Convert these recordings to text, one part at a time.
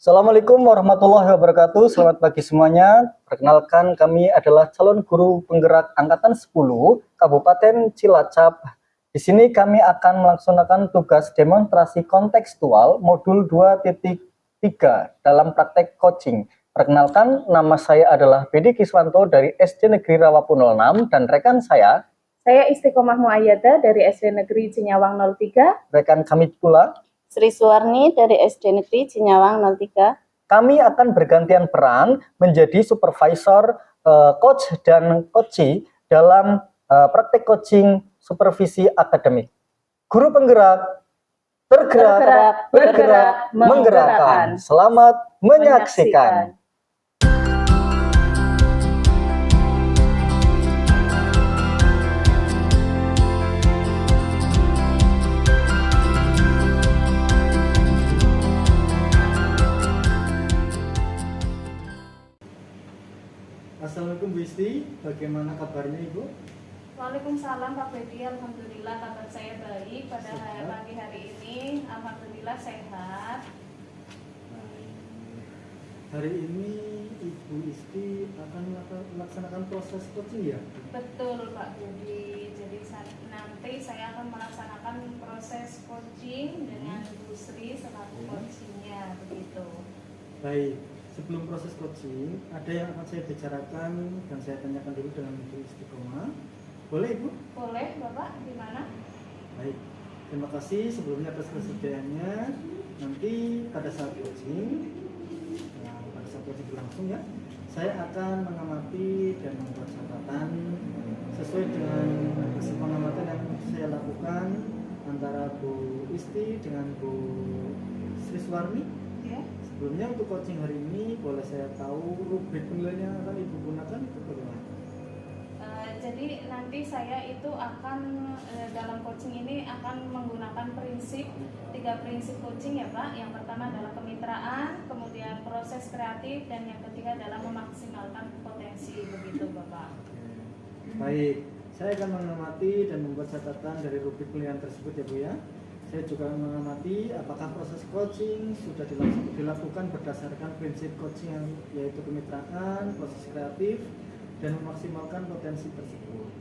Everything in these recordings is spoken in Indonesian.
Assalamualaikum warahmatullahi wabarakatuh. Selamat pagi semuanya. Perkenalkan, kami adalah calon guru penggerak angkatan 10 Kabupaten Cilacap. Di sini kami akan melaksanakan tugas demonstrasi kontekstual modul 2.3 dalam praktek coaching. Perkenalkan, nama saya adalah Bedi Kiswanto dari SD Negeri Rawapu 06 dan rekan saya Istiqomah Muayyada dari SD Negeri Cinyawang 03. Rekan kami pula Sri Suwarni dari SD Negeri Cinyawang 03. Kami akan bergantian peran menjadi supervisor, coach dan coachee dalam praktek coaching supervisi akademik. Guru penggerak, bergerak, menggerakkan. Selamat menyaksikan. Assalamualaikum Bu Isti, bagaimana kabarnya Ibu? Waalaikumsalam Pak Bedi, alhamdulillah kabar saya baik pada pagi hari ini, alhamdulillah sehat. Hari ini Ibu Isti akan melaksanakan proses coaching ya? Betul Pak Bedi, jadi nanti saya akan melaksanakan proses coaching dengan Bu Sri selaku coachingnya, begitu. Baik. Sebelum proses coaching, ada yang akan saya bicarakan dan saya tanyakan dulu dengan Ibu Istiqomah. Boleh Ibu? Boleh Bapak, di mana? Baik, terima kasih sebelumnya atas kesediaannya. Nanti pada saat coaching berlangsung ya, saya akan mengamati dan membuat catatan sesuai dengan hasil pengamatan yang saya lakukan antara Bu Isti dengan Bu Sri Suwarni. Sebelumnya untuk coaching hari ini, boleh saya tahu rubrik penilaian yang akan Ibu gunakan itu bagaimana? Jadi nanti saya itu akan dalam coaching ini akan menggunakan tiga prinsip coaching ya Pak. Yang pertama adalah kemitraan, kemudian proses kreatif, dan yang ketiga adalah memaksimalkan potensi, begitu Bapak. Baik, saya akan mengamati dan membuat catatan dari rubrik penilaian tersebut ya Bu ya. Saya juga mengamati apakah proses coaching sudah dilakukan berdasarkan prinsip coaching yaitu kemitraan, proses kreatif, dan memaksimalkan potensi tersebut.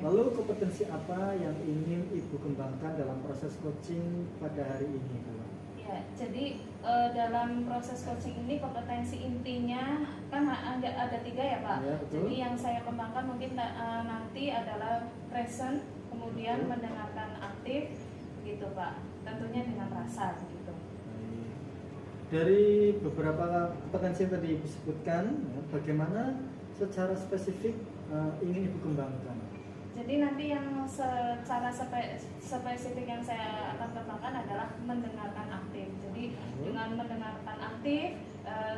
Lalu kompetensi apa yang ingin Ibu kembangkan dalam proses coaching pada hari ini, Bu? Ya, jadi dalam proses coaching ini kompetensi intinya kan ada tiga ya Pak. Ya, jadi yang saya kembangkan mungkin nanti adalah present, kemudian mendengarkan aktif, gitu Pak, tentunya dengan rasa gitu. Dari beberapa kompetensi yang tadi disebutkan, ya, bagaimana secara spesifik ingin Ibu kembangkan? Jadi nanti yang secara spesifik yang saya akan kembangkan adalah mendengarkan aktif. Jadi dengan mendengarkan aktif,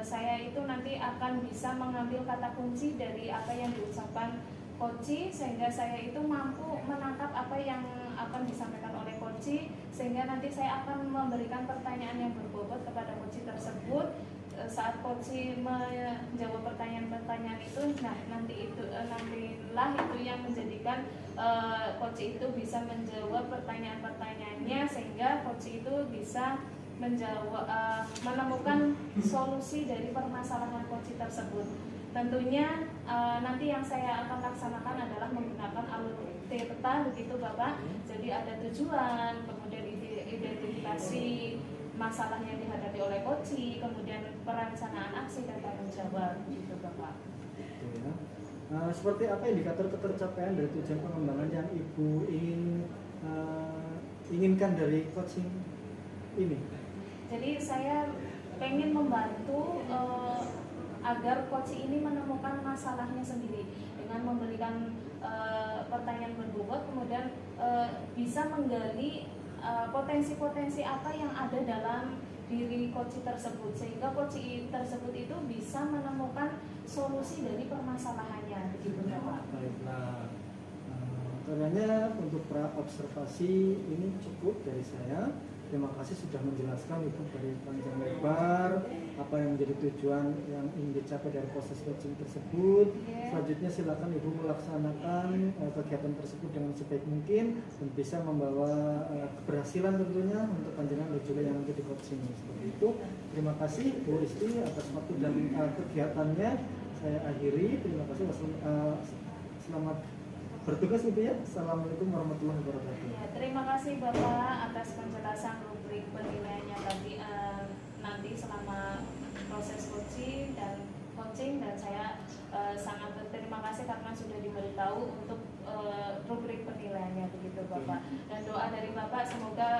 saya itu nanti akan bisa mengambil kata kunci dari apa yang diucapkan coachee, sehingga saya itu mampu menangkap apa yang akan disampaikan oleh coachee, sehingga nanti saya akan memberikan pertanyaan yang berbobot kepada coachee tersebut. Saat coachee menjawab pertanyaan-pertanyaan itu, nah nantilah itu yang menjadikan coachee itu bisa menjawab pertanyaan-pertanyaannya, sehingga coachee itu bisa menemukan solusi dari permasalahan coachee tersebut. Tentunya nanti yang saya akan laksanakan adalah menggunakan alur peta, begitu Bapak. Jadi ada tujuan, kemudian identifikasi masalah yang dihadapi oleh coachee, kemudian perencanaan aksi dan tanggung jawab, gitu Bapak. Ya. Seperti apa indikator ketercapaian dari tujuan pengembangan yang Ibu inginkan dari coaching ini? Jadi saya pengen membantu agar coachee ini menemukan masalahnya sendiri dengan memberikan pertanyaan berbobot, kemudian bisa menggali potensi-potensi apa yang ada dalam diri coachee tersebut, sehingga coachee tersebut itu bisa menemukan solusi dari permasalahannya, begitu Bapak. Baiklah, karena untuk pra observasi ini cukup dari saya. Terima kasih sudah menjelaskan Ibu dari panjang lebar apa yang menjadi tujuan yang ingin dicapai dari proses coaching tersebut. Selanjutnya silakan Ibu melaksanakan kegiatan tersebut dengan sebaik mungkin dan bisa membawa keberhasilan tentunya untuk panjenengan dan juga yang menjadi coaching seperti itu. Terima kasih Bu Isti atas waktu dan kegiatannya. Saya akhiri. Terima kasih. Selamat bertugas Ibu ya. Assalamualaikum warahmatullahi wabarakatuh. Ya, terima kasih Bapak atas penjelasan rubrik penilaiannya tadi nanti selama proses coaching dan saya sangat berterima kasih karena sudah diberitahu untuk rubrik penilaiannya begitu Bapak. Dan doa dari Bapak semoga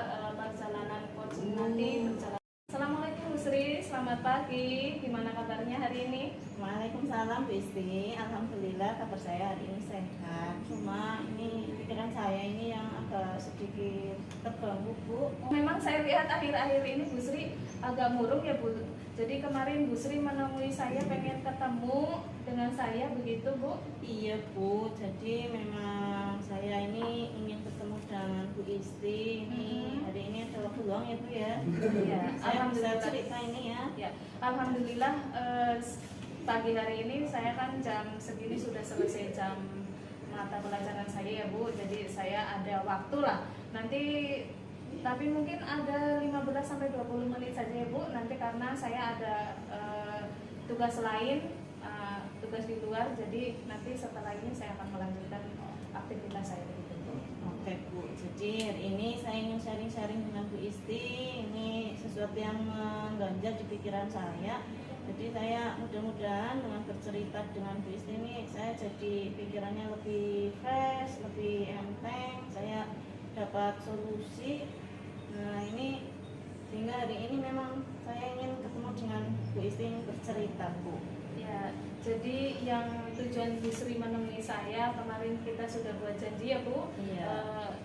perjalanan coaching nanti berjalan. Assalamualaikum Bu Sri, selamat pagi. Gimana kabarnya hari ini? Waalaikumsalam Bu Isti. Alhamdulillah kabar saya hari ini sehat. Cuma ini pikiran saya ini yang agak sedikit terganggu Bu. Memang saya lihat akhir-akhir ini Bu Sri agak murung ya Bu. Jadi kemarin Bu Sri menemui saya pengen ketemu dengan saya begitu Bu? Iya Bu, jadi memang saya ini ingin ketemu dengan Bu Isti. Ini hari ini ada waktu luang ya Bu ya. Ya, Saya bisa alhamdulillah. cerita ini ya. Ya, alhamdulillah pagi hari ini saya kan jam segini sudah selesai jam mata pelajaran saya ya Bu. Jadi saya ada waktu lah. Nanti tapi mungkin ada 15 sampai 20 menit saja ya Bu. Nanti karena saya ada tugas lain, tugas di luar. Jadi nanti setelah ini saya akan melanjutkan aktivitas saya begitu Bu. Oke Bu, jadi hari ini saya ingin sharing-sharing dengan Bu Isti. Ini sesuatu yang mengganjal di pikiran saya. Jadi saya mudah-mudahan dengan bercerita dengan Bu Isti ini saya jadi pikirannya lebih fresh, lebih enteng. Saya dapat solusi. Nah ini sehingga hari ini memang saya ingin ketemu dengan Bu Isti, ingin bercerita Bu. Ya, jadi yang tujuan Bu Sri menemui saya kemarin kita sudah buat janji ya Bu. Iya.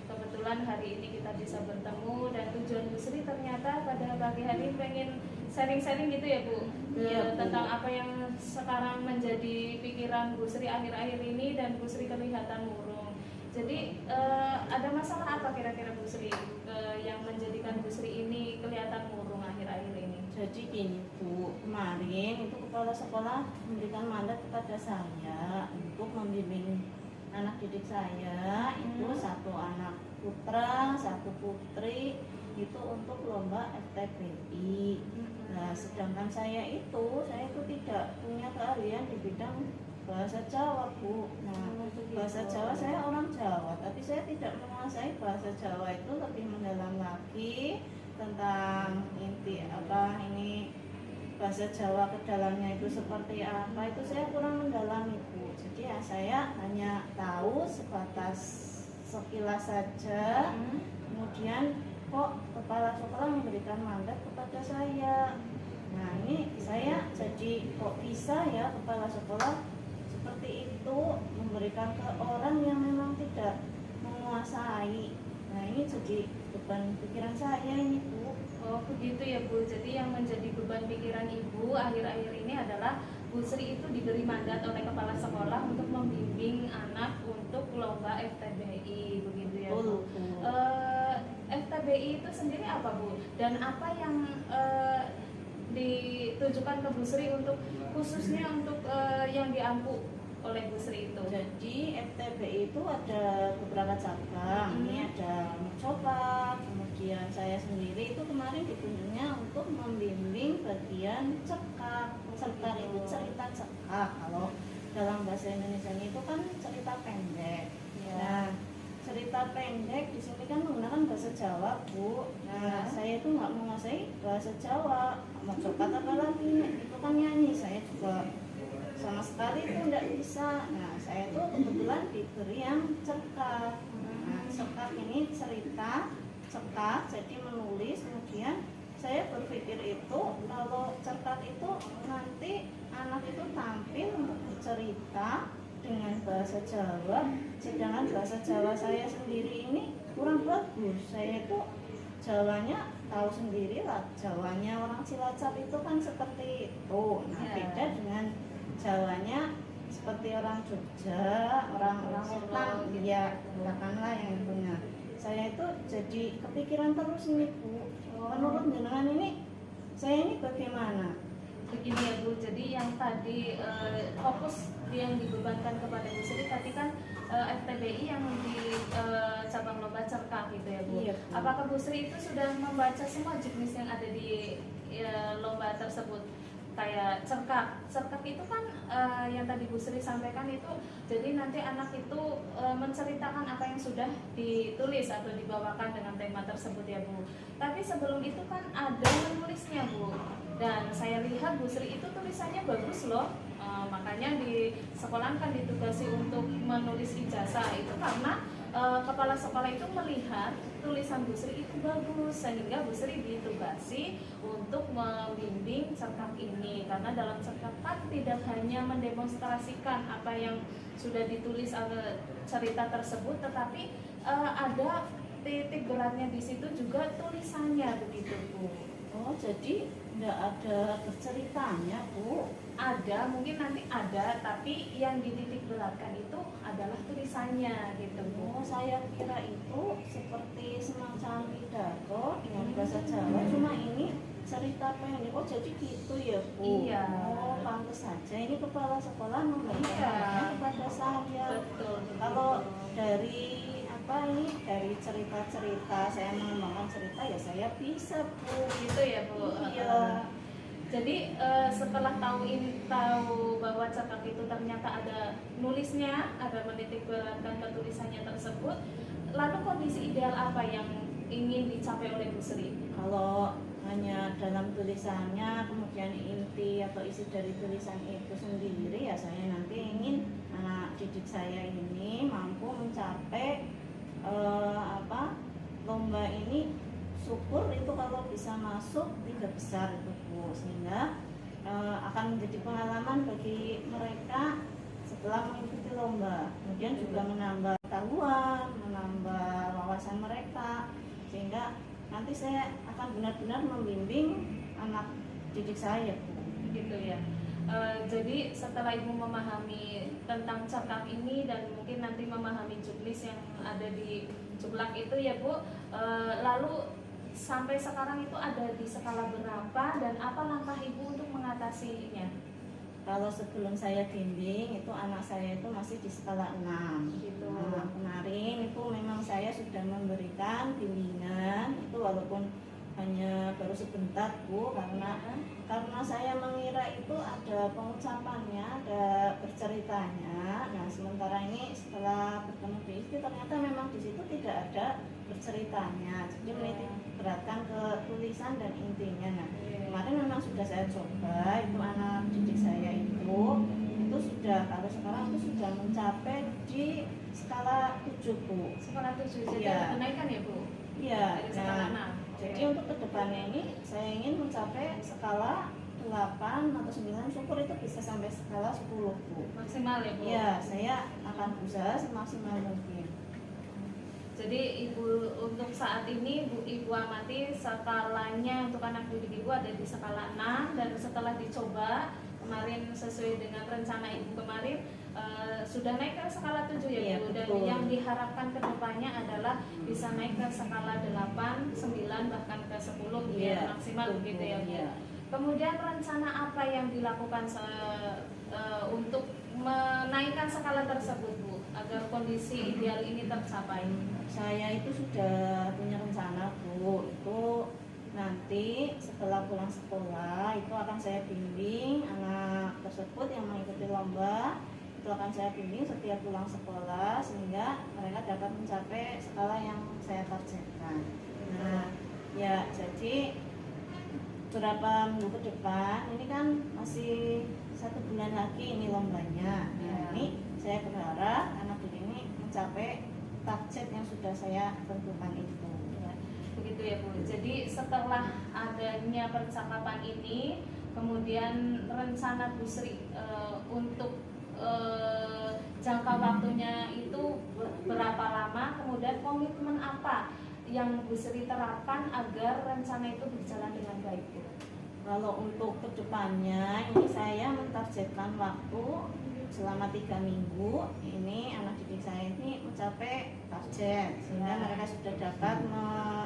Kebetulan hari ini kita bisa bertemu dan tujuan Bu Sri ternyata pada pagi hari pengen sharing-sharing gitu ya Bu. Iya, Bu. Tentang apa yang sekarang menjadi pikiran Bu Sri akhir-akhir ini dan Bu Sri kelihatan murung. Jadi ada masalah apa kira-kira Bu Sri yang menjadikan Bu Sri ini kelihatan murung akhir-akhir ini? Jadi gini Bu, kemarin itu kepala sekolah memberikan mandat kepada saya untuk membimbing anak didik saya itu satu anak putra, satu putri itu untuk lomba FTBI. Nah, sedangkan saya itu tidak punya keahlian di bidang bahasa Jawa Bu. Nah, bahasa Jawa saya orang Jawa, tapi saya tidak menguasai bahasa Jawa itu lebih mendalam lagi tentang inti apa ini bahasa Jawa ke dalamnya itu seperti apa itu saya kurang mendalami Bu. Jadi ya saya hanya tahu sebatas sekilas saja. Kemudian kok kepala sekolah memberikan mandat kepada saya. Nah ini saya jadi kok bisa ya kepala sekolah seperti itu memberikan ke orang yang memang tidak menguasai. Nah ini jadi beban pikiran saya ini Bu. Oh begitu ya Bu, jadi yang menjadi beban pikiran Ibu akhir-akhir ini adalah Bu Sri itu diberi mandat oleh kepala sekolah untuk membimbing anak untuk lomba FTBI begitu ya Bu. FTBI itu sendiri apa Bu? Dan apa yang ditujukan ke Bu Sri untuk khususnya untuk yang diampu oleh Bu Sri itu? Jadi FTBI itu ada beberapa cabang. Ini ada Mucoba, kemudian saya sendiri itu kemarin ditunjuknya untuk membimbing bagian cekak. Cekak itu cerita cekak. Kalau dalam bahasa Indonesia itu kan cerita pendek. Ya. Nah, cerita pendek di sini kan menggunakan bahasa Jawa Bu. Nah, saya itu nggak menguasai bahasa Jawa. Mau coba apa lagi? Itu kan nyanyi. Saya juga sama sekali itu tidak bisa. Nah saya tuh kebetulan diberi yang cekak. Nah cekak ini cerita cekak jadi menulis. Kemudian saya berpikir itu kalau cekak itu nanti anak itu tampil untuk bercerita dengan bahasa Jawa, sedangkan bahasa Jawa saya sendiri ini kurang bagus. Saya itu Jawanya tahu sendiri lah, Jawanya orang Cilacap itu kan seperti itu. Nah beda dengan Jawanya seperti orang Jogja, orang Wetan, ya katakanlah yang punya. Saya itu jadi kepikiran terus ini Bu. Menurut jenengan ini, saya ini bagaimana? Begini ya Bu, jadi yang tadi fokus yang dibebankan kepada Bu Sri tadi kan FTBI yang di cabang lomba cerkak gitu ya Bu. Iya, Bu. Apakah Bu Sri itu sudah membaca semua juknis yang ada di lomba tersebut. Kayak cerkak itu kan yang tadi Bu Sri sampaikan itu, jadi nanti anak itu menceritakan apa yang sudah ditulis atau dibawakan dengan tema tersebut ya Bu. Tapi sebelum itu kan ada menulisnya Bu, dan saya lihat Bu Sri itu tulisannya bagus loh. Makanya di sekolah kan ditugasi untuk menulis ijazah itu karena kepala sekolah itu melihat tulisan Bu Sri itu bagus, sehingga Bu Sri ditugasi untuk membimbing cerkak ini. Karena dalam cerkak kan tidak hanya mendemonstrasikan apa yang sudah ditulis cerita tersebut, tetapi ada titik beratnya di situ juga tulisannya begitu Bu. Oh, jadi nggak ada berceritanya, Bu? Ada, mungkin nanti ada, tapi yang dititik beratkan itu adalah tulisannya gitu Bu. Oh, saya kira itu seperti semacam pidato dengan bahasa Jawa, cuma ini cerita pendek. Oh, jadi gitu ya, Bu? Iya. Oh, pantas saja ini kepala sekolah memberikannya kepada saya. Betul. Kalau dari dari cerita-cerita saya mengembangkan cerita ya saya bisa, Bu. Gitu ya Bu. Iya. Jadi setelah tahu bahwa cerkak itu ternyata ada nulisnya, ada menitik beratkan ketulisannya tersebut, lalu kondisi ideal apa yang ingin dicapai oleh Bu Sri? Kalau hanya dalam tulisannya, kemudian inti atau isi dari tulisan itu sendiri, ya saya nanti ingin anak didik saya ini mampu mencapai lomba ini. Syukur itu kalau bisa masuk 3 besar itu Bu, sehingga akan menjadi pengalaman bagi mereka setelah mengikuti lomba. Kemudian juga menambah pengetahuan, menambah wawasan mereka, sehingga nanti saya akan benar-benar membimbing anak didik saya Bu. Gitu ya. Jadi setelah Ibu memahami tentang cerkak ini dan mungkin nanti memahami juknis yang ada di juklak itu ya Bu, lalu sampai sekarang itu ada di skala berapa dan apa langkah Ibu untuk mengatasinya? Kalau sebelum saya bimbing itu anak saya itu masih di skala 6 Gitu. Nah, kemarin itu memang saya sudah memberikan bimbingan itu walaupun hanya baru sebentar Bu, karena saya mengira itu ada pengucapannya, ada berceritanya. Nah, sementara ini setelah bertemu di istri ternyata memang di situ tidak ada berceritanya, jadi menitik beratkan ke tulisan dan intinya. Nah, kemarin memang sudah saya coba itu anak didik saya itu sudah, kalau sekarang itu sudah mencapai di skala 7 Bu. Skala 7, jadi Iya. ada kenaikan ya Bu? Iya. Dari skala 6. Jadi untuk kedepannya ini saya ingin mencapai skala 8 atau 9, syukur itu bisa sampai skala 10 Bu. Maksimal ya Bu? Iya, saya akan berusaha semaksimal mungkin. Jadi Ibu untuk saat ini Ibu amati skalanya untuk anak didik Ibu ada di skala 6, dan setelah dicoba kemarin sesuai dengan rencana Ibu kemarin sudah naik ke skala 7 ya Iya, Bu, dan betul. yang diharapkan kedepannya adalah bisa naik ke skala 8, 9 bahkan ke 10 biar Iya, maksimal betul, begitu ya Bu. iya. Kemudian rencana apa yang dilakukan untuk menaikkan skala tersebut Bu agar kondisi ideal ini tercapai? Saya itu sudah punya rencana Bu, itu nanti setelah pulang sekolah itu akan saya bimbing anak tersebut yang mengikuti lomba, itu akan saya bimbing setiap pulang sekolah sehingga mereka dapat mencapai skala yang saya targetkan. Nah, ya jadi beberapa minggu ke depan ini kan masih 1 bulan lagi ini lombanya. Nah, ini saya berharap anak didik ini mencapai target yang sudah saya tentukan itu. Begitu ya Bu. Jadi setelah adanya percakapan ini, kemudian rencana Bu Sri untuk jangka waktunya itu berapa lama, kemudian komitmen apa yang Bu Sri terapkan agar rencana itu berjalan dengan baik Bu? Kalau untuk kedepannya ini saya mentargetkan waktu selama 3 minggu ini anak didik saya ini mencapai target, sehingga mereka sudah dapat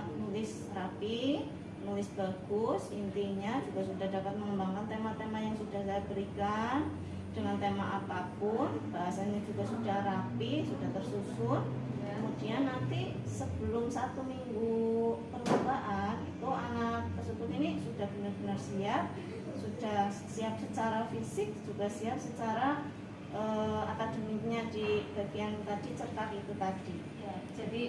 menulis rapi, menulis bagus, intinya juga sudah dapat mengembangkan tema-tema yang sudah saya berikan dengan tema apapun, bahasanya juga sudah rapi, sudah tersusun. Kemudian nanti sebelum 1 minggu perlombaan itu anak tersebut ini sudah benar-benar siap, sudah siap secara fisik, juga siap secara akademiknya di bagian tadi certak itu tadi. Ya, jadi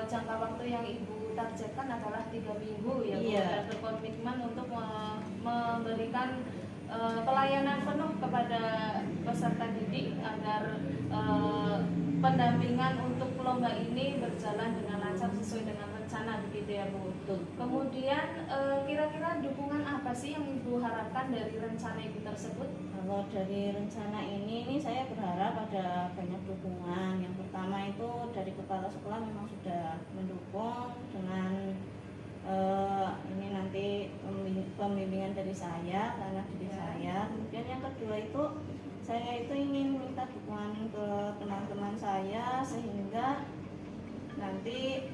jangka waktu yang Ibu targetkan adalah 3 minggu ya Bu, Iya. dan berkomitmen untuk memberikan pelayanan penuh kepada peserta didik agar pendampingan untuk lomba ini berjalan dengan lancar sesuai dengan rencana begitu ya Bu. Betul. Kemudian kira-kira dukungan apa sih yang Ibu harapkan dari rencana Ibu tersebut? Kalau dari rencana ini saya berharap ada banyak dukungan. Yang pertama itu dari kepala sekolah memang sudah mendukung dengan ini nanti pembimbingan dari saya, anak didik saya. Kemudian yang kedua itu saya itu ingin minta dukungan ke teman-teman saya sehingga nanti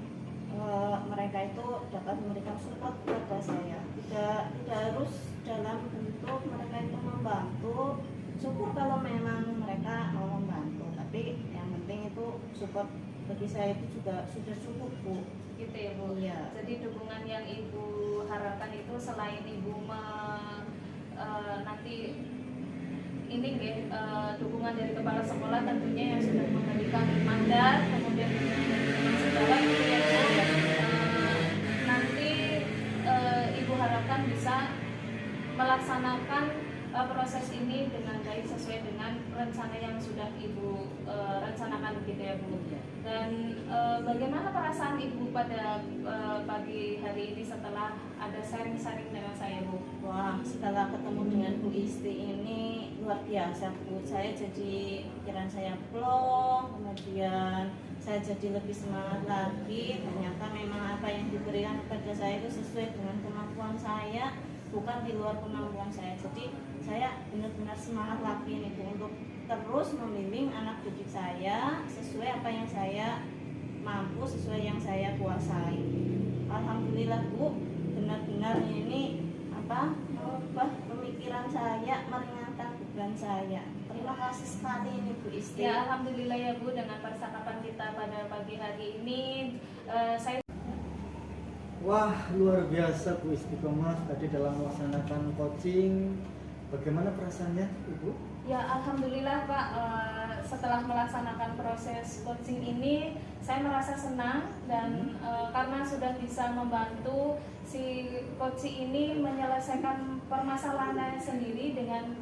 mereka itu dapat memberikan support kepada saya. Tidak harus dalam bentuk mereka itu membantu. Syukur kalau memang mereka mau membantu, tapi yang penting itu support bagi saya itu juga sudah cukup Bu. Gitu ya Bu. Iya. Jadi dukungan yang Ibu harapkan itu selain Ibu nanti ini dukungan dari kepala sekolah tentunya yang sudah memberikan mandat, kemudian segala itu ya Bu. Nanti Ibu harapkan bisa melaksanakan proses ini dengan baik sesuai dengan rencana yang sudah Ibu rencanakan begitu ya Bu. Dan bagaimana perasaan Ibu pada pagi hari ini setelah ada sharing-sharing dengan saya Bu? Wah, setelah ketemu dengan Bu Isti ini luar biasa Bu. Saya jadi pikiran saya plong, kemudian saya jadi lebih semangat lagi. Ternyata memang apa yang diberikan kepada saya itu sesuai dengan kemampuan saya, bukan di luar kemampuan saya. Jadi saya benar-benar semangat lagi nih Bu untuk terus membimbing anak didik saya sesuai apa yang saya mampu, sesuai yang saya kuasai. Alhamdulillah Bu, benar-benar ini merubah pemikiran saya, meringankan beban saya. Terima kasih sekali ini Bu Isti. Ya Alhamdulillah ya Bu, dengan percakapan kita pada pagi hari ini saya Wah, luar biasa Bu Istiqomah tadi dalam melaksanakan coaching. Bagaimana perasaannya Ibu? Ya Alhamdulillah Pak, setelah melaksanakan proses coaching ini saya merasa senang dan karena sudah bisa membantu si coach ini menyelesaikan permasalahannya sendiri dengan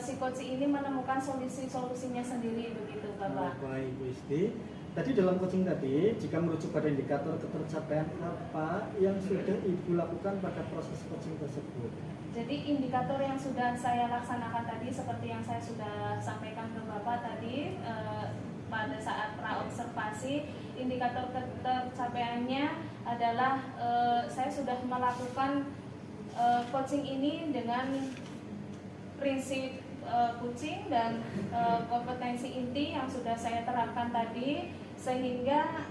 si coach ini menemukan solusinya sendiri begitu Bapak. Baik Bu Isti. Tadi dalam coaching tadi, jika merujuk pada indikator ketercapaian apa yang sudah Ibu lakukan pada proses coaching tersebut? Jadi indikator yang sudah saya laksanakan tadi seperti yang saya sudah sampaikan ke Bapak tadi pada saat praobservasi, indikator ketercapaiannya adalah saya sudah melakukan coaching ini dengan prinsip coaching dan kompetensi inti yang sudah saya terapkan tadi, sehingga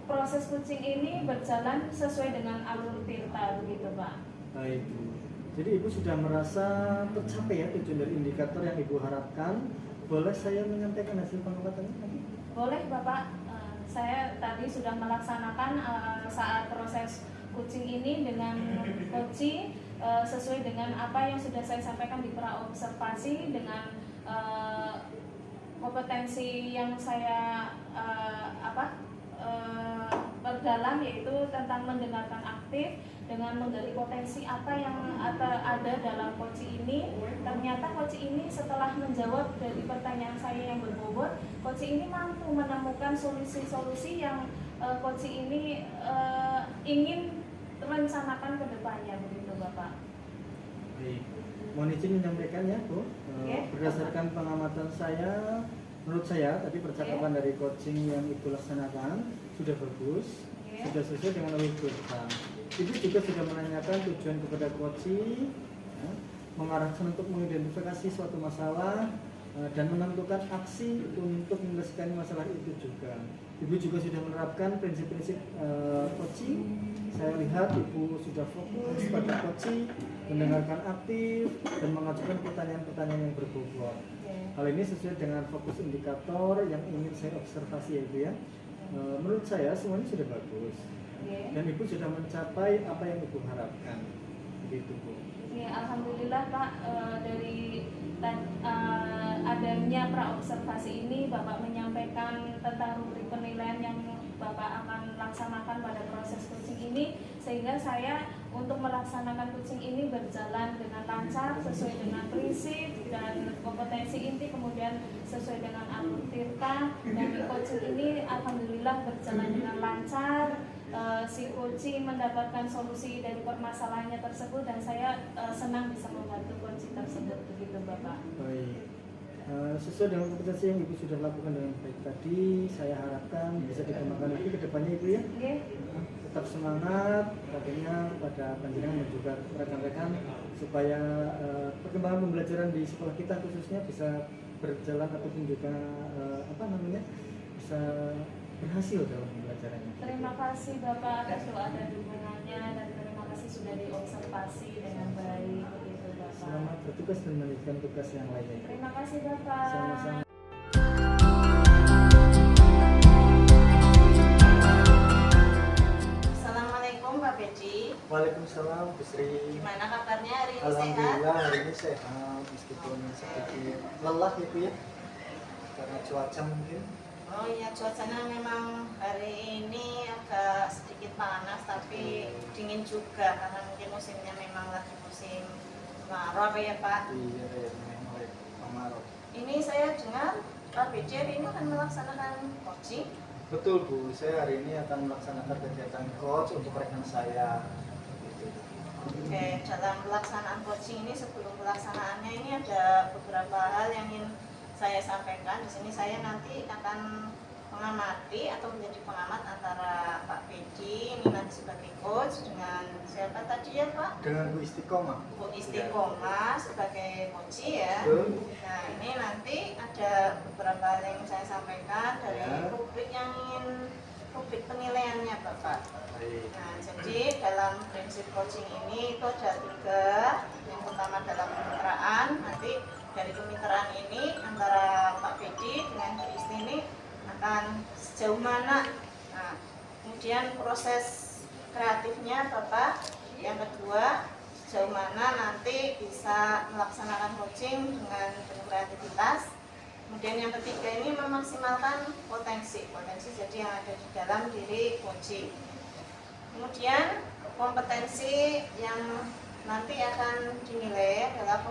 proses coaching ini berjalan sesuai dengan alur Tirta begitu Pak. Baik Bu. Jadi Ibu sudah merasa tercapai ya tujuan dari indikator yang Ibu harapkan. Boleh saya menyampaikan hasil pengawatannya tadi? Boleh Bapak. Saya tadi sudah melaksanakan saat proses coaching ini dengan coaching sesuai dengan apa yang sudah saya sampaikan di praobservasi, dengan kompetensi yang saya perdalam, yaitu tentang mendengarkan aktif, dengan menggali potensi apa yang ada dalam coaching ini. Ternyata coaching ini setelah menjawab dari pertanyaan saya yang berbobot, coaching ini mampu menemukan solusi-solusi yang coaching ini ingin rencanakan ke depannya begitu Bapak. Baik. Mohon izin menyampaikan ya Bu. Berdasarkan pengamatan saya, menurut saya tadi percakapan dari coaching yang Ibu laksanakan sudah bagus, sudah sesuai dengan alur Tirta. Ibu juga sudah menanyakan tujuan kepada coaching, ya, mengarahkan untuk mengidentifikasi suatu masalah dan menentukan aksi untuk menyelesaikan masalah itu juga. Ibu juga sudah menerapkan prinsip-prinsip coaching. Saya lihat Ibu sudah fokus pada coaching, mendengarkan aktif, dan mengajukan pertanyaan-pertanyaan yang berbobot. Hal ini sesuai dengan fokus indikator yang ingin saya observasi ya Ibu ya. Menurut saya semuanya sudah bagus. Oke. dan Ibu sudah mencapai apa yang Ibu harapkan. Begitu Bu. Ya, alhamdulillah Pak, dari adanya praobservasi ini Bapak menyampaikan tentang rubrik penilaian yang Bapak akan laksanakan pada proses coaching ini, sehingga saya untuk melaksanakan coaching ini berjalan dengan lancar sesuai dengan prinsip dan kompetensi inti, kemudian sesuai dengan alur tirta, dan di coaching ini alhamdulillah berjalan dengan lancar. Si coaching mendapatkan solusi dari permasalahannya tersebut, dan saya senang bisa membantu coaching tersebut. Begitu Bapak. Baik. Sesuai dengan kompetensi yang Ibu sudah lakukan dengan baik tadi, saya harapkan bisa dikembangkan lagi ke depannya Ibu ya. Oke. Tetap semangat, katanya pada panjenengan dan juga rekan-rekan, supaya perkembangan pembelajaran di sekolah kita khususnya bisa berjalan ataupun juga bisa berhasil dalam pembelajarannya. Terima kasih Bapak atas doa dan dukungannya, dan terima kasih sudah diobservasi dengan baik. Begitu Bapak. Selamat bertugas dan melanjutkan tugas yang lainnya. Terima kasih Bapak. Sama-sama. Assalamualaikum Pak Bedi. Waalaikumsalam Bu Sri. Gimana kabarnya hari ini, sehat? Alhamdulillah hari ini sehat, meskipun sedikit lelah ya Bu ya, karena cuaca mungkin. Oh iya, cuacanya memang hari ini agak sedikit panas, tapi dingin juga karena mungkin musimnya memang lagi musim kemarau ya Pak. Iya ya, memang kemarau. Ini saya dengar Pak Bedi hari ini akan melaksanakan coaching. Betul Bu, saya hari ini akan melaksanakan kegiatan coach untuk rekan saya. Gitu. Oke, dalam pelaksanaan coaching ini, sebelum pelaksanaannya ini ada beberapa hal yang ingin saya sampaikan. Di sini saya nanti akan mengamati atau menjadi pengamat antara Pak Bedi ini nanti sebagai coach dengan siapa tadi ya Pak? Dengan Bu Istiqomah. Bu Istiqomah sebagai coach ya. Betul. Nah ini nanti ada beberapa hal yang saya sampaikan dari Ya. rubrik penilaiannya Bapak. Baik. Nah, jadi dalam prinsip coaching ini itu ada 3. Yang pertama dalam kemitraan. Nanti dari kemitraan ini antara Pak Bedi dengan Bu Isti ini akan sejauh mana. Nah, kemudian proses kreatifnya Bapak. Yang kedua, sejauh mana nanti bisa melaksanakan coaching dengan penuh kreativitas. Kemudian yang ketiga ini memaksimalkan potensi jadi yang ada di dalam diri coaching. Kemudian kompetensi yang nanti akan dinilai adalah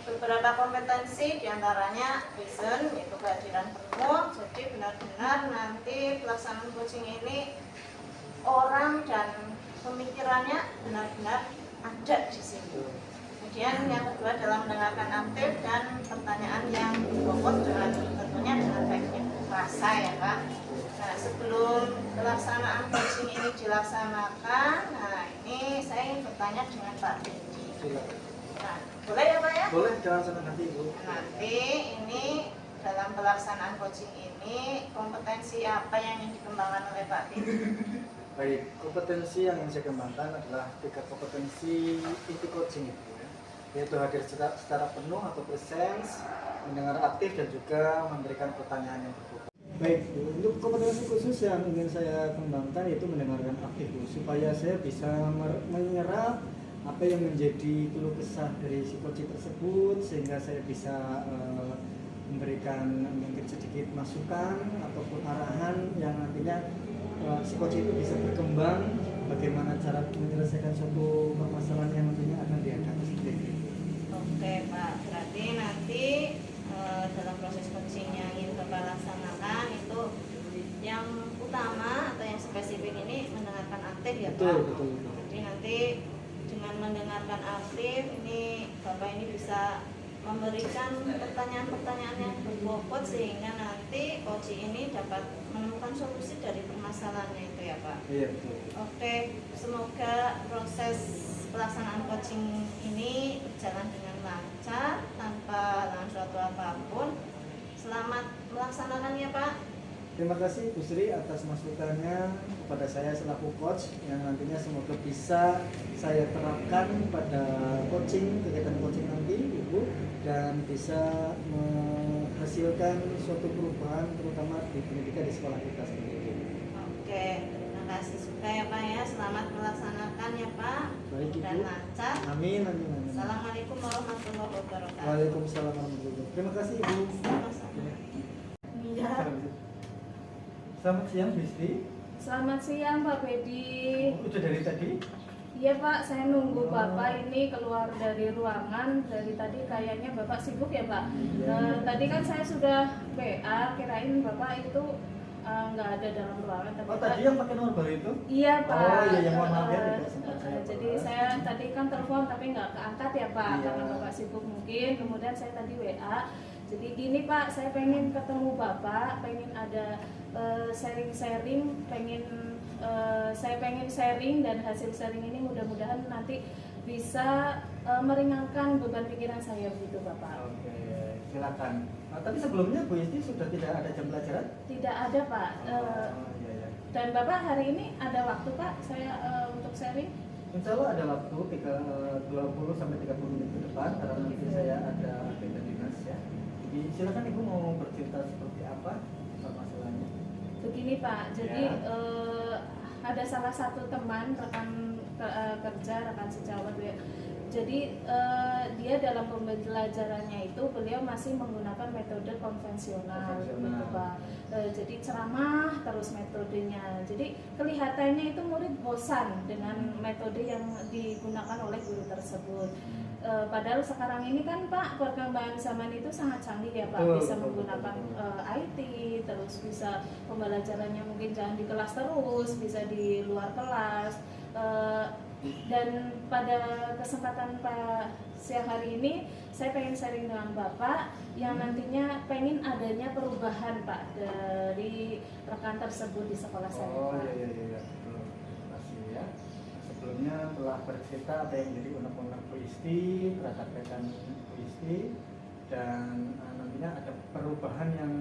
beberapa kompetensi, diantaranya vision, yaitu kehadiran penuh. Jadi benar-benar nanti pelaksanaan coaching ini orang dan pemikirannya benar-benar ada di situ. Kemudian yang kedua adalah mendengarkan aktif dan pertanyaan yang bobot dengan tentunya dengan baiknya rasa ya Pak. Nah sebelum pelaksanaan coaching ini dilaksanakan, nah ini saya ingin bertanya dengan Pak Bedi. Silakan. Nah boleh ya Pak ya? Boleh, jangan sampai nanti Bu. Nanti ini dalam pelaksanaan coaching ini kompetensi apa yang ingin dikembangkan oleh Pak Bedi? Baik, kompetensi yang saya kembangkan adalah 3 kompetensi inti coaching itu ya, yaitu hadir secara penuh atau presence, mendengar aktif, dan juga memberikan pertanyaan yang berbobot. Baik, Bu, untuk kompetensi khusus yang ingin saya kembangkan yaitu mendengarkan aktif, Bu, supaya saya bisa menyerap apa yang menjadi keluh kesah dari si coach tersebut, sehingga saya bisa memberikan mungkin sedikit masukan ataupun arahan yang nantinya si coach itu bisa berkembang bagaimana cara menyelesaikan suatu permasalahan yang nantinya akan dihadapi seperti itu. Oke Pak, berarti nanti dalam proses coaching yang ingin Bapak laksanakan itu yang utama atau yang spesifik ini mendengarkan aktif ya Betul, Pak. betul. Jadi nanti dengan mendengarkan aktif ini Bapak ini bisa memberikan pertanyaan-pertanyaan yang berbobot sehingga nanti coach ini dapat menemukan solusi dari permasalahannya itu ya Pak. Iya, betul. Oke, semoga proses pelaksanaan coaching ini berjalan dengan lancar tanpa halangan suatu apapun. Selamat melaksanakan ya Pak. Terima kasih Bu Sri atas masukannya kepada saya selaku coach yang nantinya semoga bisa saya terapkan pada kegiatan coaching nanti Ibu, dan bisa menghasilkan suatu perubahan terutama di pendidikan di sekolah kita sendiri. Oke, terima kasih juga ya Pak ya. Selamat melaksanakan ya Pak. Baik Dan Ibu. lancar. Amin, amin, amin. Assalamualaikum warahmatullahi wabarakatuh. Waalaikumsalam warahmatullahi wabarakatuh. Terima kasih Ibu. Sama-sama. Iya. Selamat siang Bu Isti. Selamat siang Pak Bedi. Udah dari tadi? Iya Pak, saya nunggu Bapak ini keluar dari ruangan. Dari tadi kayaknya Bapak sibuk ya Pak. Iya. Tadi kan saya sudah WA, kirain Bapak itu nggak ada dalam ruangan. Tapi Oh tadi yang pakai nomor baru itu? Iya Pak. Oh iya, yang mohon maaf ya, tidak sempat saya Jadi bahas. saya tadi kan telepon tapi nggak keangkat ya Pak, Iya. karena Bapak sibuk mungkin. Kemudian saya tadi WA. Jadi gini Pak, saya pengen ketemu Bapak, pengen ada sharing-sharing, saya pengen sharing dan hasil sharing ini mudah-mudahan nanti bisa meringankan beban pikiran saya begitu Bapak. Oke, silakan. Tapi sebelumnya Bu Isti sudah tidak ada jam pelajaran? Tidak ada Pak. Iya ya. Dan Bapak hari ini ada waktu Pak saya untuk sharing? Insya Allah ada waktu 20 sampai 30 menit ke depan karena nanti saya ada agenda dinas ya. Jadi silakan Ibu mau bercerita seperti apa masalahnya. Begini Pak, jadi Ya. ada salah satu teman rekan kerja, rekan sejawat ya. Jadi dia dalam pembelajarannya itu beliau masih menggunakan metode konvensional, gitu Pak. Jadi ceramah terus metodenya. Jadi kelihatannya itu murid bosan dengan metode yang digunakan oleh guru tersebut. Padahal sekarang ini kan Pak, perkembangan zaman itu sangat canggih ya Pak, Betul, bisa betul, menggunakan betul. IT, terus bisa pembelajarannya mungkin jangan di kelas terus, bisa di luar kelas. Dan pada kesempatan siang hari ini saya pengen sharing dengan Bapak yang nantinya pengen adanya perubahan Pak dari rekan tersebut di sekolah saya Oh Pak. iya. Betul. Terima kasih ya. Sebelumnya telah bercerita apa yang menjadi unek-unek Bu Isti terhadap rekan Bu Isti dan nantinya ada perubahan yang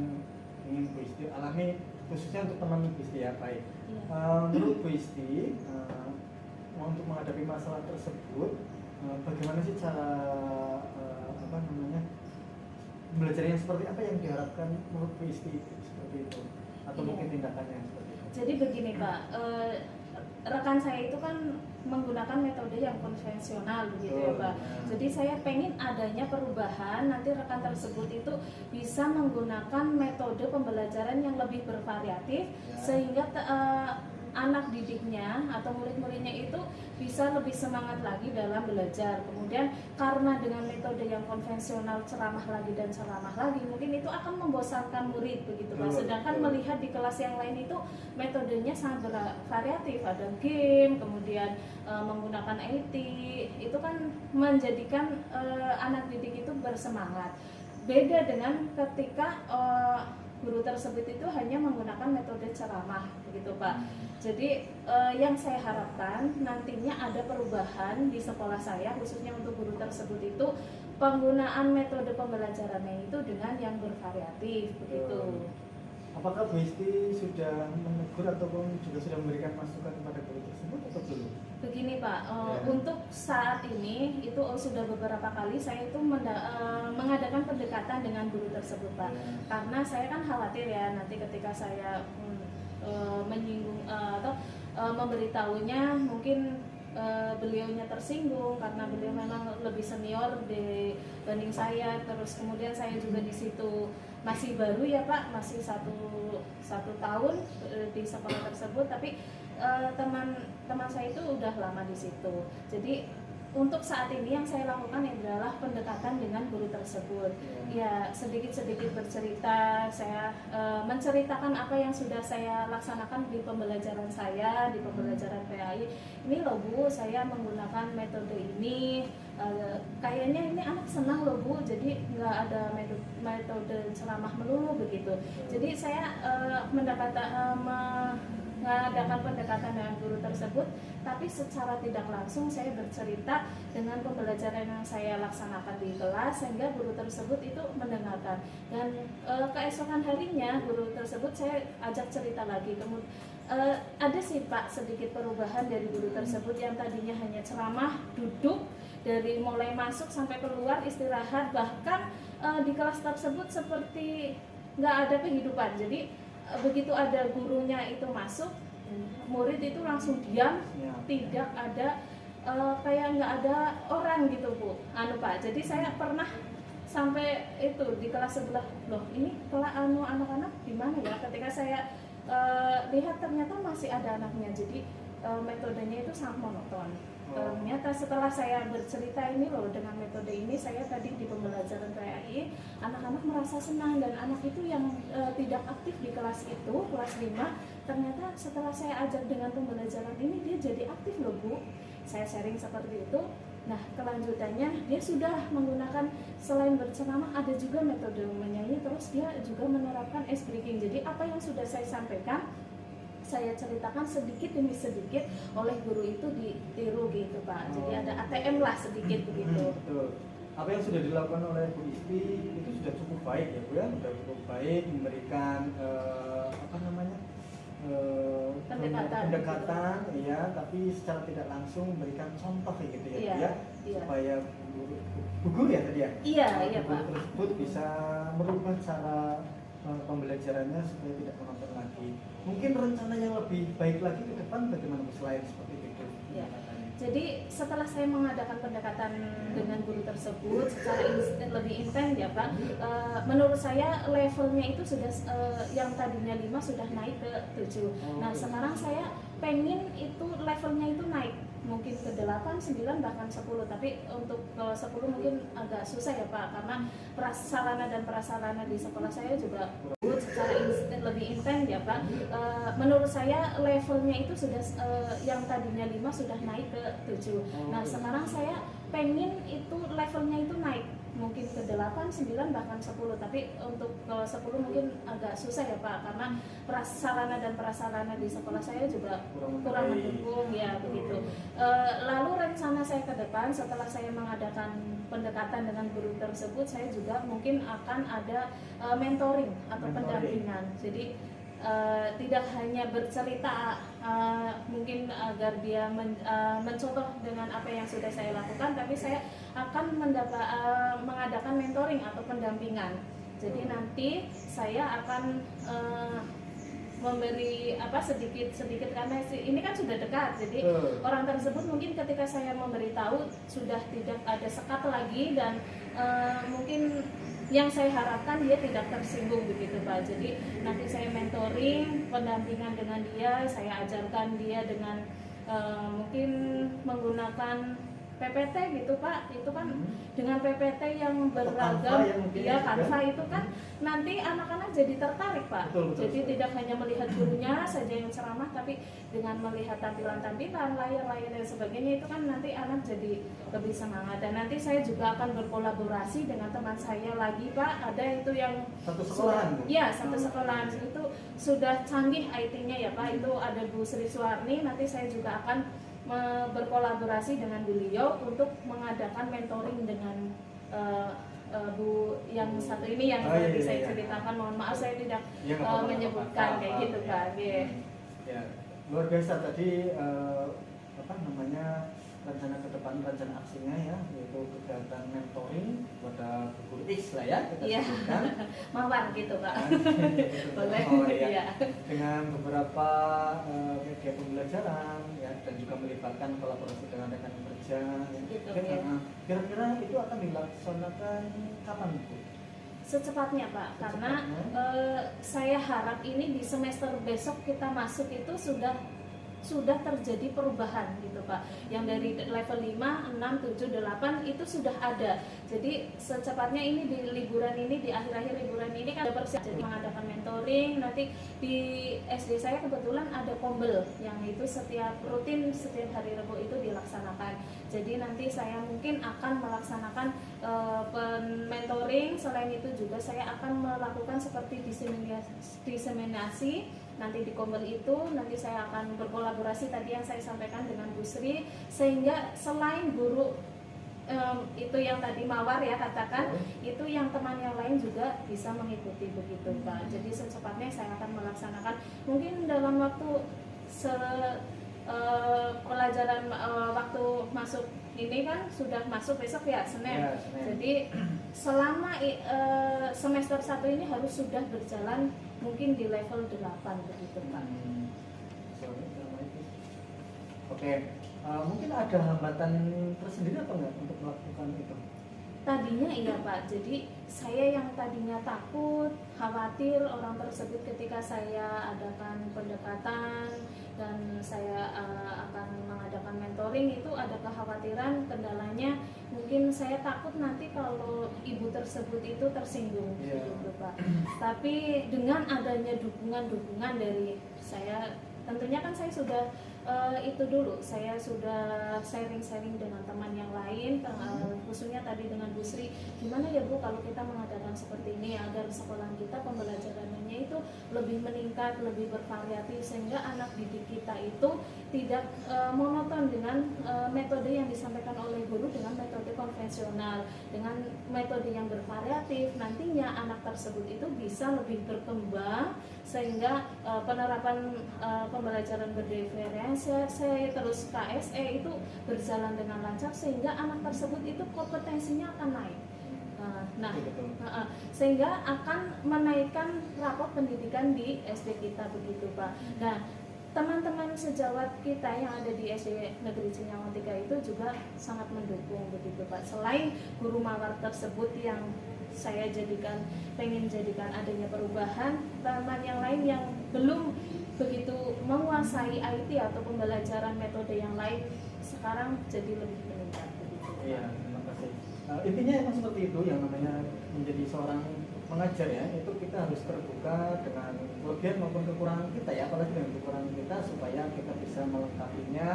ingin Bu Isti alami khususnya untuk teman Bu Isti ya baik. Iya. Menurut Bu Isti untuk menghadapi masalah tersebut bagaimana sih cara belajar yang seperti apa yang diharapkan menurut Bu Isti seperti itu atau Iya. mungkin tindakannya seperti itu. Jadi begini Pak, rekan saya itu kan menggunakan metode yang konvensional begitu ya Pak. Jadi saya pengen adanya perubahan, nanti rekan tersebut itu bisa menggunakan metode pembelajaran yang lebih bervariatif Ya. sehingga anak didiknya atau murid-muridnya itu bisa lebih semangat lagi dalam belajar. Kemudian karena dengan metode yang konvensional ceramah lagi dan ceramah lagi, mungkin itu akan membosankan murid begitu Pak. Sedangkan Betul. melihat di kelas yang lain itu metodenya sangat variatif, ada game, kemudian menggunakan IT, itu kan menjadikan anak didik itu bersemangat. Beda dengan ketika guru tersebut itu hanya menggunakan metode ceramah begitu Pak. Jadi yang saya harapkan nantinya ada perubahan di sekolah saya khususnya untuk guru tersebut itu penggunaan metode pembelajarannya itu dengan yang bervariatif begitu. Apakah Bu Isti sudah menegur ataupun juga sudah memberikan masukan kepada guru tersebut atau belum? Begini Pak, Ya. untuk saat ini itu sudah beberapa kali saya itu mengadakan pendekatan dengan guru tersebut Pak. Ya. Karena saya kan khawatir ya nanti ketika saya menyinggung atau memberitahunya mungkin beliaunya tersinggung karena beliau memang lebih senior dibanding saya. Terus kemudian saya juga di situ masih baru ya Pak, masih satu tahun di sekolah tersebut, tapi teman saya itu udah lama di situ. Jadi untuk saat ini yang saya lakukan adalah pendekatan dengan guru tersebut. Ya sedikit-sedikit bercerita, saya menceritakan apa yang sudah saya laksanakan di pembelajaran saya, di pembelajaran PAI. Ini loh Bu, saya menggunakan metode ini. Kayaknya ini anak senang loh Bu, jadi nggak ada metode ceramah melulu begitu. Jadi saya mengadakan pendekatan dengan guru tersebut, tapi secara tidak langsung saya bercerita dengan pembelajaran yang saya laksanakan di kelas sehingga guru tersebut itu mendengarkan. Dan keesokan harinya guru tersebut saya ajak cerita lagi. Kemudian ada sih Pak sedikit perubahan dari guru tersebut yang tadinya hanya ceramah, duduk dari mulai masuk sampai keluar istirahat, bahkan di kelas tersebut seperti nggak ada kehidupan. Jadi begitu ada gurunya itu masuk, murid itu langsung diam, Ya. tidak ada kayak nggak ada orang gitu Bu, Pak. Jadi saya pernah sampai itu di kelas sebelah, loh ini kelas anak-anak di mana ya? Ketika saya lihat ternyata masih ada anaknya. Jadi metodenya itu sangat monoton. Ternyata setelah saya bercerita ini loh, dengan metode ini saya tadi di pembelajaran PAI, anak-anak merasa senang, dan anak itu yang tidak aktif di kelas itu, kelas 5, ternyata setelah saya ajak dengan pembelajaran ini dia jadi aktif loh Bu. Saya sharing seperti itu. Nah, kelanjutannya dia sudah menggunakan, selain berceramah ada juga metode menyanyi, terus dia juga menerapkan ice breaking. Jadi apa yang sudah saya sampaikan, saya ceritakan sedikit demi sedikit, oleh guru itu ditiru gitu Pak. Jadi ada ATM lah sedikit begitu. Betul. Apa yang sudah dilakukan oleh Bu Isti itu sudah cukup baik ya Bu ya, sudah cukup baik, memberikan apa namanya, pendekatan ya, tapi secara tidak langsung memberikan contoh gitu ya, Iya, Bu ya, iya. supaya guru ya tadi ya, Iya guru Pak. tersebut bisa merubah cara pembelajarannya supaya tidak monoton lagi. Mungkin rencana yang lebih baik lagi ke depan bagaimana Bu, selain seperti itu? Iya. Jadi setelah saya mengadakan pendekatan dengan guru tersebut secara lebih intens ya Pak, menurut saya levelnya itu sudah yang tadinya 5 sudah naik ke 7. Nah sekarang saya pengen itu levelnya itu naik mungkin ke 8, 9, bahkan 10. Tapi untuk ke 10 mungkin agak susah ya Pak, karena prasarana dan prasarana di sekolah saya juga secara lebih intens ya Pak. Menurut saya levelnya itu sudah yang tadinya 5 sudah naik ke 7. Nah sekarang saya pengen itu levelnya itu naik mungkin ke 8, 9, bahkan 10. Tapi untuk ke 10 mungkin agak susah ya Pak, karena prasarana dan prasarana di sekolah saya juga kurang mendukung ya begitu. Lalu rencana saya ke depan setelah saya mengadakan pendekatan dengan guru tersebut, saya juga mungkin akan ada mentoring atau pendampingan. Jadi tidak hanya bercerita mungkin agar dia mencontoh dengan apa yang sudah saya lakukan, tapi saya akan mengadakan mentoring atau pendampingan. Jadi nanti saya akan memberi sedikit karena ini kan sudah dekat. Jadi orang tersebut mungkin ketika saya memberitahu sudah tidak ada sekat lagi, dan mungkin yang saya harapkan dia tidak tersinggung begitu Pak. Jadi nanti saya mentoring, pendampingan dengan dia, saya ajarkan dia dengan mungkin menggunakan PPT gitu Pak. Itu kan dengan PPT yang beragam, ya Canva itu kan nanti anak-anak jadi tertarik Pak. Betul, jadi tidak hanya melihat gurunya saja yang ceramah, tapi dengan melihat tampilan-tampilan, layar-layar dan sebagainya, itu kan nanti anak jadi lebih semangat. Dan nanti saya juga akan berkolaborasi dengan teman saya lagi Pak. Ada itu yang satu sekolahan Bu? Iya, satu sekolahan. Itu sudah canggih IT-nya ya Pak. Itu ada Bu Sri Suwarni. Nanti saya juga akan berkolaborasi dengan beliau untuk mengadakan mentoring dengan Bu yang satu ini yang tadi saya ceritakan. Mohon maaf saya tidak menyebutkan kayak gitu Pak. Ya, luar biasa tadi apa namanya, rencana ke depan, rencana aksinya ya, yaitu kegiatan mentoring kepada guru X lah ya kita sebutkan. Mawar gitu Pak. Boleh ya. Dengan beberapa media pembelajaran ya, dan juga melibatkan kolaborasi dengan rekan kerja ya. Gitu, Kira-kira itu akan dilaksanakan kapan Bu? Secepatnya Pak, karena saya harap ini di semester besok kita masuk itu sudah terjadi perubahan gitu Pak. Yang dari level 5, 6, 7, 8 itu sudah ada. Jadi secepatnya ini di liburan ini, di akhir-akhir liburan ini kan ada persiapan. Jadi mengadakan mentoring. Nanti di SD saya kebetulan ada kombel yang itu rutin setiap hari Rabu itu dilaksanakan. Jadi nanti saya mungkin akan melaksanakan mentoring. Selain itu juga saya akan melakukan seperti diseminasi. Nanti di kombel itu nanti saya akan berkolaborasi tadi yang saya sampaikan dengan Bu Sri, sehingga selain guru itu yang tadi Mawar ya katakan, itu yang teman yang lain juga bisa mengikuti begitu Pak. Jadi secepatnya saya akan melaksanakan mungkin dalam waktu pelajaran waktu masuk ini kan sudah masuk besok ya Senin. Jadi selama semester 1 ini harus sudah berjalan mungkin di level 8 begitu Pak. Oke, mungkin ada hambatan tersendiri apa enggak untuk melakukan itu? Tadinya iya Pak, jadi saya yang tadinya takut, khawatir orang tersebut ketika saya adakan pendekatan dan saya akan mengadakan mentoring, itu ada kekhawatiran, kendalanya mungkin saya takut nanti kalau ibu tersebut itu tersinggung, gitu Pak. Tapi dengan adanya dukungan dari saya, tentunya kan saya sudah itu dulu, saya sudah sharing dengan teman yang lain, khususnya tadi dengan Bu Sri, gimana ya Bu kalau kita mengadakan seperti ini agar sekolah kita pembelajarannya itu lebih meningkat, lebih bervariatif, sehingga anak didik kita itu tidak monoton dengan metode yang disampaikan oleh guru dengan metode konvensional, dengan metode yang bervariatif. Nantinya anak tersebut itu bisa lebih berkembang sehingga penerapan pembelajaran berdiferensiasi terus KSE itu berjalan dengan lancar, sehingga anak tersebut itu kompetensinya akan naik. Sehingga akan menaikkan rapor pendidikan di SD kita, begitu Pak. Nah, teman-teman sejawat kita yang ada di SD Negeri Cinyangon 3 itu juga sangat mendukung, begitu Pak. Selain guru mawar tersebut yang saya pengen jadikan adanya perubahan, teman yang lain yang belum begitu menguasai IT atau pembelajaran metode yang lain sekarang jadi lebih meningkat, begitu. Iya, terima kasih. Intinya emang seperti itu, yang namanya menjadi seorang mengajar ya, itu kita harus terbuka dengan kelebihan maupun kekurangan kita ya, apalagi dengan kekurangan kita, supaya kita bisa melengkapinya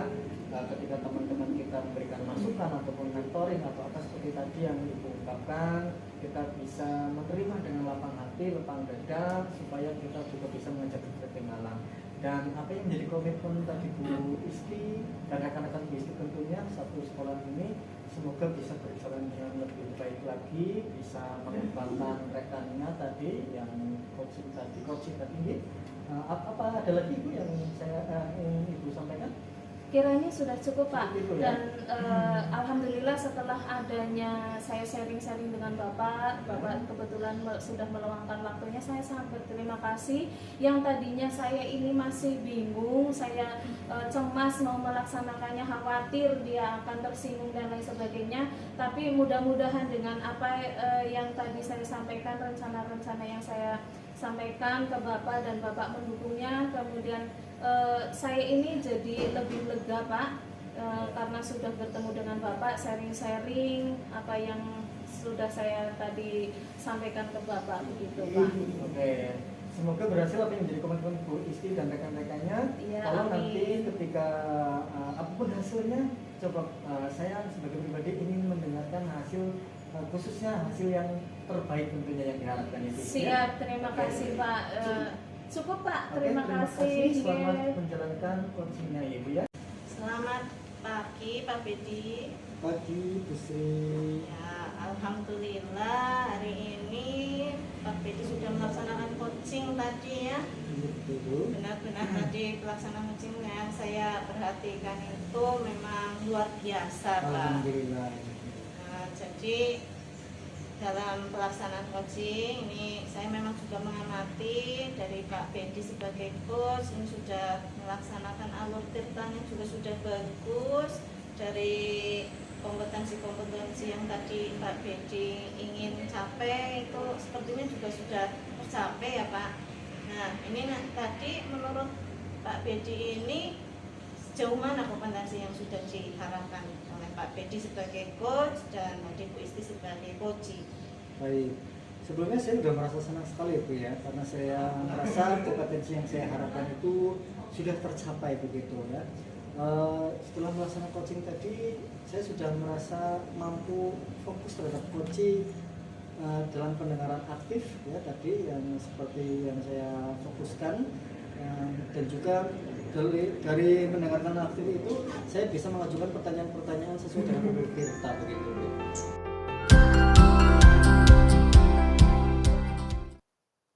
ketika teman-teman kita memberikan masukan ataupun mentoring atau apa seperti tadi yang Ibu ungkapkan, kita bisa menerima dengan lapang hati, lapang dada, supaya kita juga bisa mengajar ketinggalan. Dan apa yang menjadi komitmen tadi Bu Isti dan rekan-rekan Bu Isti, tentunya satu sekolah ini semoga bisa berjalan dengan lebih baik lagi, bisa mengembangkan rekannya tadi yang coaching tadi. Apa ada lagi Bu yang ingin Ibu sampaikan? Kiranya sudah cukup Pak. Cukup, ya? Dan alhamdulillah setelah adanya saya sharing dengan Bapak kebetulan sudah meluangkan waktunya, saya sangat berterima kasih. Yang tadinya saya ini masih bingung, saya cemas mau melaksanakannya, khawatir dia akan tersinggung dan lain sebagainya. Tapi mudah-mudahan dengan apa yang tadi saya sampaikan, rencana-rencana yang saya sampaikan ke Bapak dan Bapak mendukungnya, kemudian saya ini jadi lebih lega Pak, karena sudah bertemu dengan Bapak, sharing apa yang sudah saya tadi sampaikan ke Bapak, begitu Pak. Oke, semoga berhasil apa yang menjadi komitmen Bu Isti dan rekan-rekannya. Ya, kalau nanti ketika apapun hasilnya, coba saya sebagai pribadi ingin mendengarkan hasil, khususnya hasil yang terbaik tentunya yang diharapkan itu. Siap, terima kasih Pak. Cukup Pak, terima kasih. Selamat menjalankan coachingnya Ibu ya. Selamat pagi Pak Bedi. Pagi Bu Sri. Ya, alhamdulillah hari ini Pak Bedi sudah melaksanakan coaching tadi ya. Benar-benar tadi pelaksanaan coaching yang saya perhatikan itu memang luar biasa Pak. Alhamdulillah. Jadi dalam pelaksanaan coaching ini saya memang juga mengamati dari Pak Bedi sebagai coach, ini sudah melaksanakan alur tirtanya juga sudah bagus. Dari kompetensi-kompetensi yang tadi Pak Bedi ingin capai itu sepertinya juga sudah tercapai ya Pak. Nah ini tadi menurut Pak Bedi ini sejauh mana kompetensi yang sudah diharapkan oleh Pak Bedi sebagai coach dan tadi Bu Isti sebagai coach? Baik, sebelumnya saya sudah merasa senang sekali Bu ya, karena saya merasa kompetensi yang saya harapkan itu sudah tercapai begitu ya. Setelah melaksanakan coaching tadi, saya sudah merasa mampu fokus terhadap coaching dalam pendengaran aktif ya tadi yang seperti yang saya fokuskan, dan juga dari mendengarkan aktif itu saya bisa mengajukan pertanyaan-pertanyaan sesuai dengan topik kita begitu.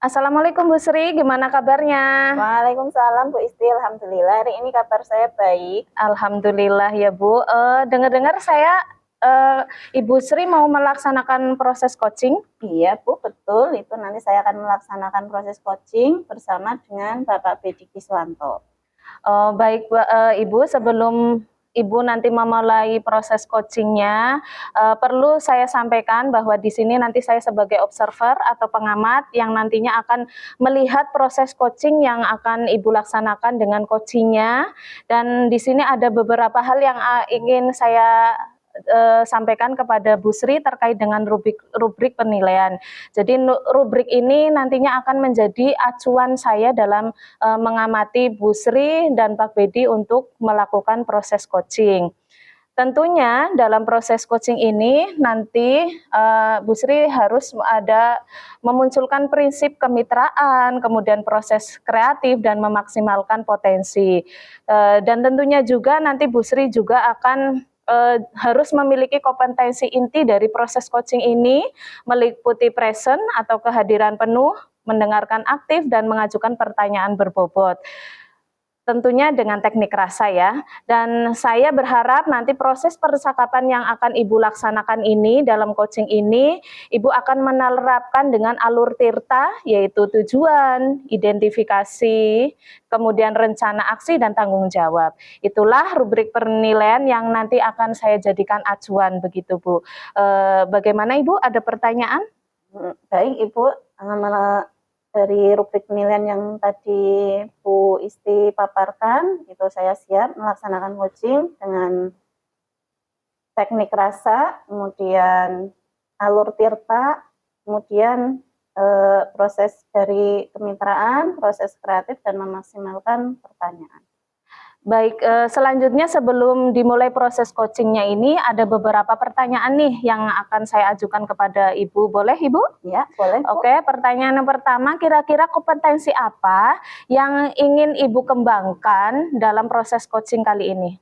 Assalamualaikum Bu Sri, gimana kabarnya? Waalaikumsalam Bu Isti, alhamdulillah hari ini kabar saya baik. Alhamdulillah ya Bu. Dengar-dengar saya Ibu Sri mau melaksanakan proses coaching. Iya Bu, betul. Itu nanti saya akan melaksanakan proses coaching bersama dengan Bapak Bedi Kiswanto. Oh, baik, Ibu, sebelum Ibu nanti memulai proses coachingnya, perlu saya sampaikan bahwa di sini nanti saya sebagai observer atau pengamat yang nantinya akan melihat proses coaching yang akan Ibu laksanakan dengan coachingnya. Dan di sini ada beberapa hal yang ingin saya sampaikan kepada Bu Sri terkait dengan rubrik penilaian. Jadi rubrik ini nantinya akan menjadi acuan saya dalam mengamati Bu Sri dan Pak Bedi untuk melakukan proses coaching. Tentunya dalam proses coaching ini nanti Bu Sri harus memunculkan prinsip kemitraan, kemudian proses kreatif dan memaksimalkan potensi. Dan tentunya juga nanti Bu Sri juga akan harus memiliki kompetensi inti dari proses coaching ini, meliputi present atau kehadiran penuh, mendengarkan aktif, dan mengajukan pertanyaan berbobot. Tentunya dengan teknik rasa ya. Dan saya berharap nanti proses percakapan yang akan Ibu laksanakan ini dalam coaching ini, Ibu akan menerapkan dengan alur tirta, yaitu tujuan, identifikasi, kemudian rencana aksi dan tanggung jawab. Itulah rubrik penilaian yang nanti akan saya jadikan acuan begitu Bu. Bagaimana Ibu? Ada pertanyaan? Baik Ibu, dari rubrik penilaian yang tadi Bu Isti paparkan, itu saya siap melaksanakan coaching dengan teknik rasa, kemudian alur tirta, kemudian proses dari kemitraan, proses kreatif, dan memaksimalkan pertanyaan. Baik, selanjutnya sebelum dimulai proses coachingnya ini ada beberapa pertanyaan nih yang akan saya ajukan kepada Ibu. Boleh Ibu? Ya, boleh Bu. Oke, pertanyaan yang pertama, kira-kira kompetensi apa yang ingin Ibu kembangkan dalam proses coaching kali ini?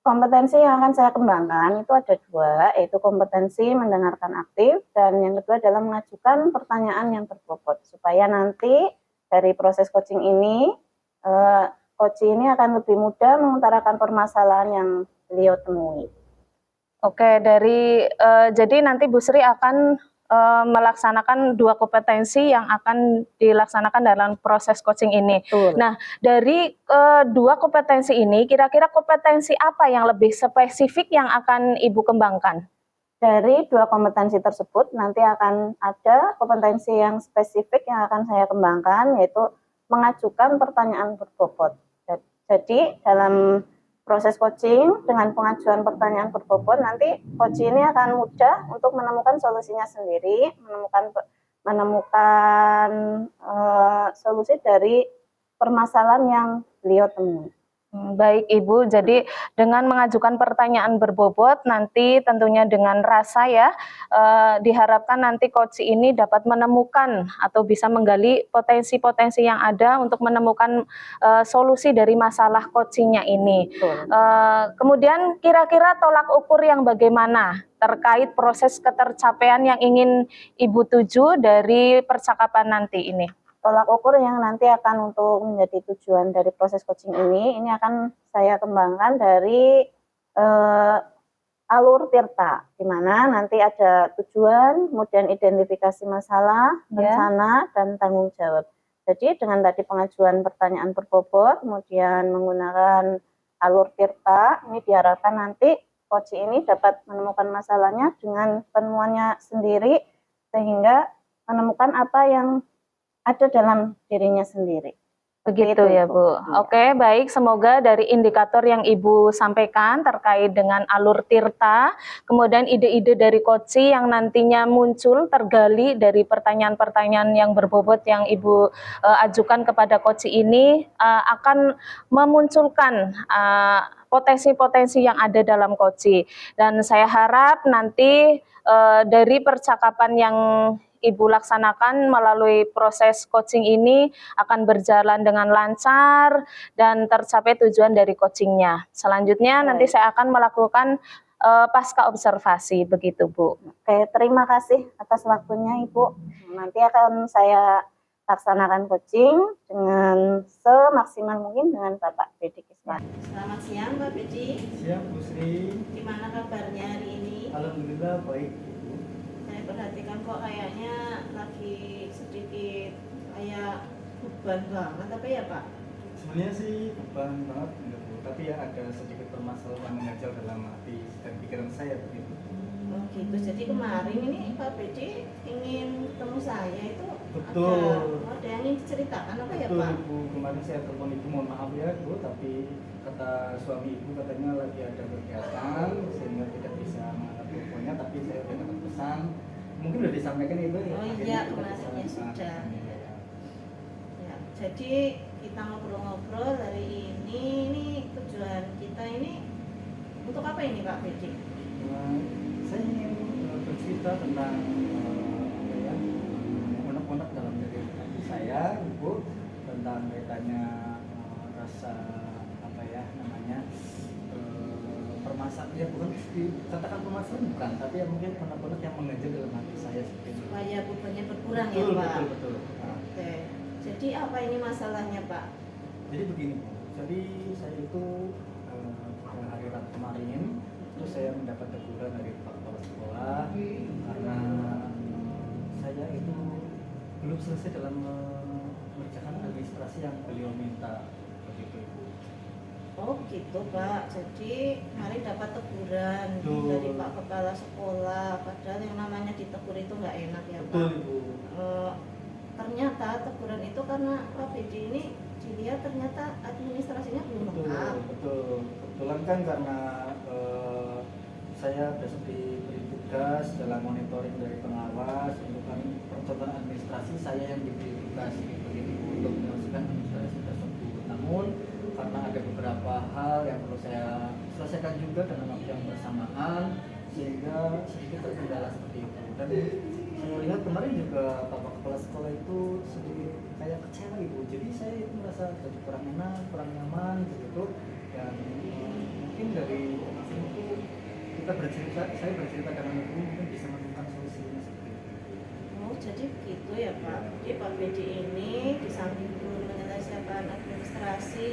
Kompetensi yang akan saya kembangkan itu ada dua, yaitu kompetensi mendengarkan aktif, dan yang kedua adalah mengajukan pertanyaan yang berbobot, supaya nanti dari proses coaching ini, coach ini akan lebih mudah mengutarakan permasalahan yang beliau temui. Oke, jadi nanti Bu Sri akan melaksanakan dua kompetensi yang akan dilaksanakan dalam proses coaching ini. Betul. Nah, dari dua kompetensi ini, kira-kira kompetensi apa yang lebih spesifik yang akan Ibu kembangkan? Dari dua kompetensi tersebut, nanti akan ada kompetensi yang spesifik yang akan saya kembangkan, yaitu mengajukan pertanyaan berbobot. Jadi, dalam proses coaching dengan pengajuan pertanyaan berbobot, nanti coach ini akan mudah untuk menemukan solusinya sendiri, menemukan solusi dari permasalahan yang beliau temui. Baik Ibu, jadi dengan mengajukan pertanyaan berbobot nanti tentunya dengan rasa ya, diharapkan nanti coach ini dapat menemukan atau bisa menggali potensi-potensi yang ada untuk menemukan solusi dari masalah coachingnya ini. Kemudian kira-kira tolak ukur yang bagaimana terkait proses ketercapaian yang ingin Ibu tuju dari percakapan nanti ini? Tolak ukur yang nanti akan untuk menjadi tujuan dari proses coaching ini akan saya kembangkan dari alur tirta, di mana nanti ada tujuan, kemudian identifikasi masalah, rencana, dan tanggung jawab. Jadi dengan tadi pengajuan pertanyaan berbobot, kemudian menggunakan alur tirta, ini diharapkan nanti coach ini dapat menemukan masalahnya dengan penemuannya sendiri, sehingga menemukan apa yang ada dalam dirinya sendiri. Begitu ya Bu. Oke, baik. Semoga dari indikator yang Ibu sampaikan terkait dengan alur tirta, kemudian ide-ide dari coach yang nantinya muncul tergali dari pertanyaan-pertanyaan yang berbobot yang Ibu ajukan kepada coach ini akan memunculkan potensi-potensi yang ada dalam coach. Dan saya harap nanti dari percakapan yang Ibu laksanakan melalui proses coaching ini akan berjalan dengan lancar dan tercapai tujuan dari coachingnya. Selanjutnya nanti saya akan melakukan pasca observasi, begitu Bu. Oke, terima kasih atas waktunya Ibu. Nanti akan saya laksanakan coaching dengan semaksimal mungkin dengan Bapak Bedi Kiswan. Selamat siang Mbak Bedi. Siap Bu Sri. Gimana kabarnya hari ini? Alhamdulillah baik. Saya perhatikan kok kayaknya lagi sedikit kayak beban banget apa ya Pak? Sebenarnya sih beban banget enggak Bu, tapi ya ada sedikit permasalahan mengajar dalam hati dan pikiran saya begitu. Oh gitu. Jadi kemarin ini Pak BD ingin ketemu saya itu Betul. ada yang ingin diceritakan apa ya Betul Pak? Ibu, kemarin saya telepon Ibu, mohon maaf ya Bu, tapi kata suami Ibu katanya lagi ada kegiatan sehingga tidak bisa mengangkat teleponnya, tapi saya udah dapat pesan. Mungkin udah disampaikan Ibu ya? Oh akhirnya iya, kita kemarin bisa ya mengangkat. sudah. Iya. Ya, jadi kita ngobrol-ngobrol hari ini tujuan kita ini untuk apa ini Pak BD? Saya ingin bercerita tentang apa ya, unek-unek dalam diri saya, Ibu, tentang kaitannya rasa apa ya namanya permasalahan, ya bukan dikatakan permasalahan bukan, tapi ya mungkin unek-unek yang mengejar dalam hati saya seperti itu. Supaya bebannya berkurang Betul, ya Pak? betul, betul. Nah, Oke. Jadi apa ini masalahnya Pak? jadi begini Bu, jadi saya itu pada hari Rabu kemarin terus saya mendapat teguran dari Pak Kepala Sekolah karena saya itu belum selesai dalam mengerjakan administrasi yang beliau minta begitu Ibu. Oh gitu Pak. Jadi kemarin dapat teguran Betul. dari Pak Kepala Sekolah. Padahal yang namanya ditegur itu nggak enak ya Pak. Betul Ibu. Ternyata teguran itu karena Pak BD ini dilihat ternyata administrasinya belum Betul, lengkap. betul. Kebetulan kan karena saya besok diberi tugas dalam monitoring dari pengawas untuk kan percontohan administrasi, saya yang diberi tugas begitu untuk menyelesaikan administrasi tersebut. Namun karena ada beberapa hal yang perlu saya selesaikan juga dalam waktu yang bersamaan sehingga sedikit terkendala seperti itu. Dan saya lihat kemarin juga Bapak Kepala Sekolah itu sedikit kayak kecewa Ibu. Jadi saya itu merasa jadi kurang enak, kurang nyaman begitu. Dan mungkin dari sini itu kita bercerita, saya bercerita dengan Ibu mungkin bisa menemukan solusinya seperti itu. Oh jadi begitu ya Pak. Jadi Pak BD ini di samping belum menyelesaikan administrasi,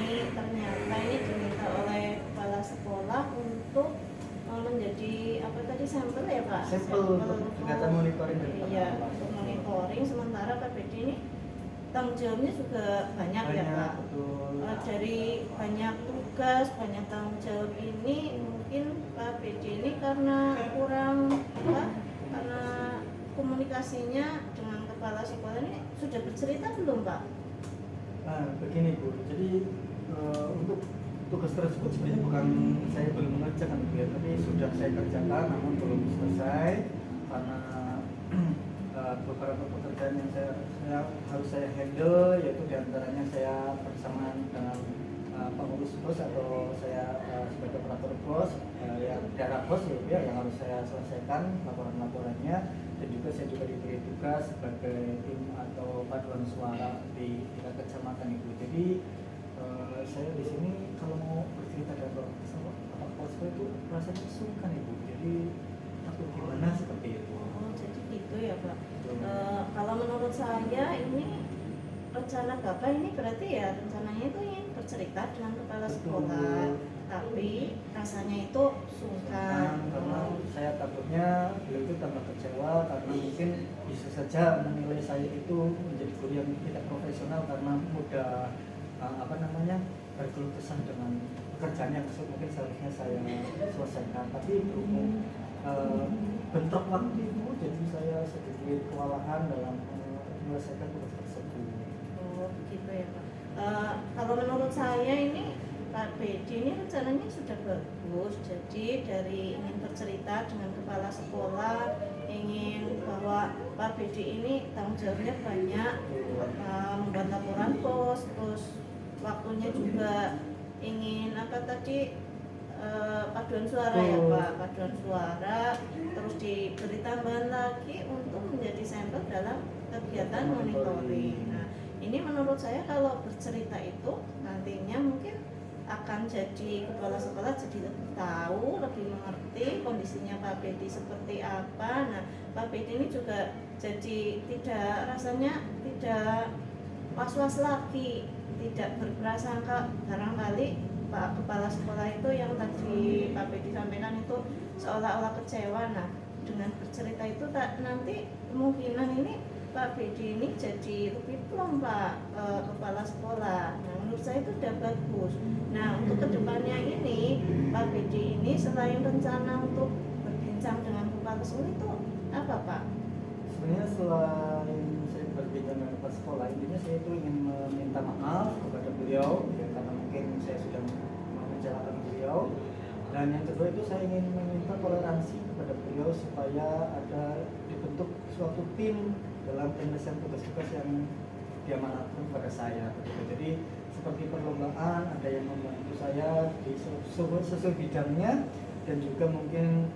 ini ternyata ini diminta oleh kepala sekolah untuk menjadi apa tadi sampel ya Pak? Sampel untuk kegiatan monitoring dari Iya, pengawas. untuk monitoring. Sementara Pak BD ini tanggung jawabnya juga banyak ya Pak. Betul. Dari banyak tugas, banyak tanggung jawab ini mungkin Pak BD ini karena kurang apa? Karena komunikasinya dengan kepala sekolah ini sudah bercerita belum Pak? Nah, begini Bu, jadi untuk tugas tersebut sebenarnya bukan saya belum mengerjakan Bu ya, tapi sudah saya kerjakan namun belum selesai karena beberapa pekerjaan yang harus saya handle, yaitu diantaranya saya bersama dengan pengurus bos atau saya sebagai operator bos, yang daerah bos ya Bu ya, yang harus saya selesaikan laporan-laporannya, dan juga saya juga diberi tugas sebagai tim atau paduan suara di tingkat kecamatan Ibu. Jadi saya di sini kalau mau bercerita dan bersama Pak Posko itu rasanya sungkan Ibu. Jadi takut gimana seperti itu. Oh jadi gitu ya Pak. Kalau menurut saya ini rencana Bapak ini berarti ya rencananya itu ingin bercerita dengan kepala sekolah, tapi rasanya itu sungkan. Karena saya takutnya beliau itu tambah kecewa karena mungkin bisa saja menilai saya itu menjadi guru yang tidak profesional karena mudah berkeluh kesah dengan pekerjaan yang mungkin seharusnya saya selesaikan, tapi berhubung bentrok waktu itu jadi saya sedikit kewalahan dalam menyelesaikan tugas tersebut. Oh begitu ya Pak. Kalau menurut saya ini Pak BD ini rencananya sudah bagus. Jadi dari ingin bercerita dengan kepala sekolah, ingin bahwa Pak BD ini tanggung jawabnya banyak, membuat laporan pos, terus waktunya juga ingin apa tadi paduan suara ya Pak, paduan suara, terus diberi tambahan lagi untuk menjadi sampel dalam kegiatan monitoring. Nah ini menurut saya kalau bercerita itu nantinya mungkin akan jadi kepala sekolah jadi lebih tahu, lebih mengerti kondisinya Pak BD seperti apa. Nah Pak BD ini juga jadi rasanya tidak was-was lagi, tidak berprasangka barangkali Pak Kepala Sekolah itu yang tadi Pak BD sampaikan itu seolah-olah kecewa. Nah dengan bercerita itu nanti kemungkinan ini Pak Bedi ini jadi lebih plong Pak, kepala sekolah. Nah menurut saya itu udah bagus. Nah untuk kedepannya ini Pak Bedi ini selain rencana untuk berbincang dengan kepala sekolah itu apa Pak? Sebenarnya selain saya berbincang dengan kepala sekolah, intinya saya itu ingin meminta maaf kepada beliau ya, karena mungkin saya sudah mengecewakan beliau. Dan yang kedua itu saya ingin meminta toleransi kepada beliau supaya ada dibentuk suatu tim dalam penyelesaian tugas-tugas yang dia manatkan kepada saya. Jadi seperti perlombaan, ada yang membantu saya di sesuai bidangnya, dan juga mungkin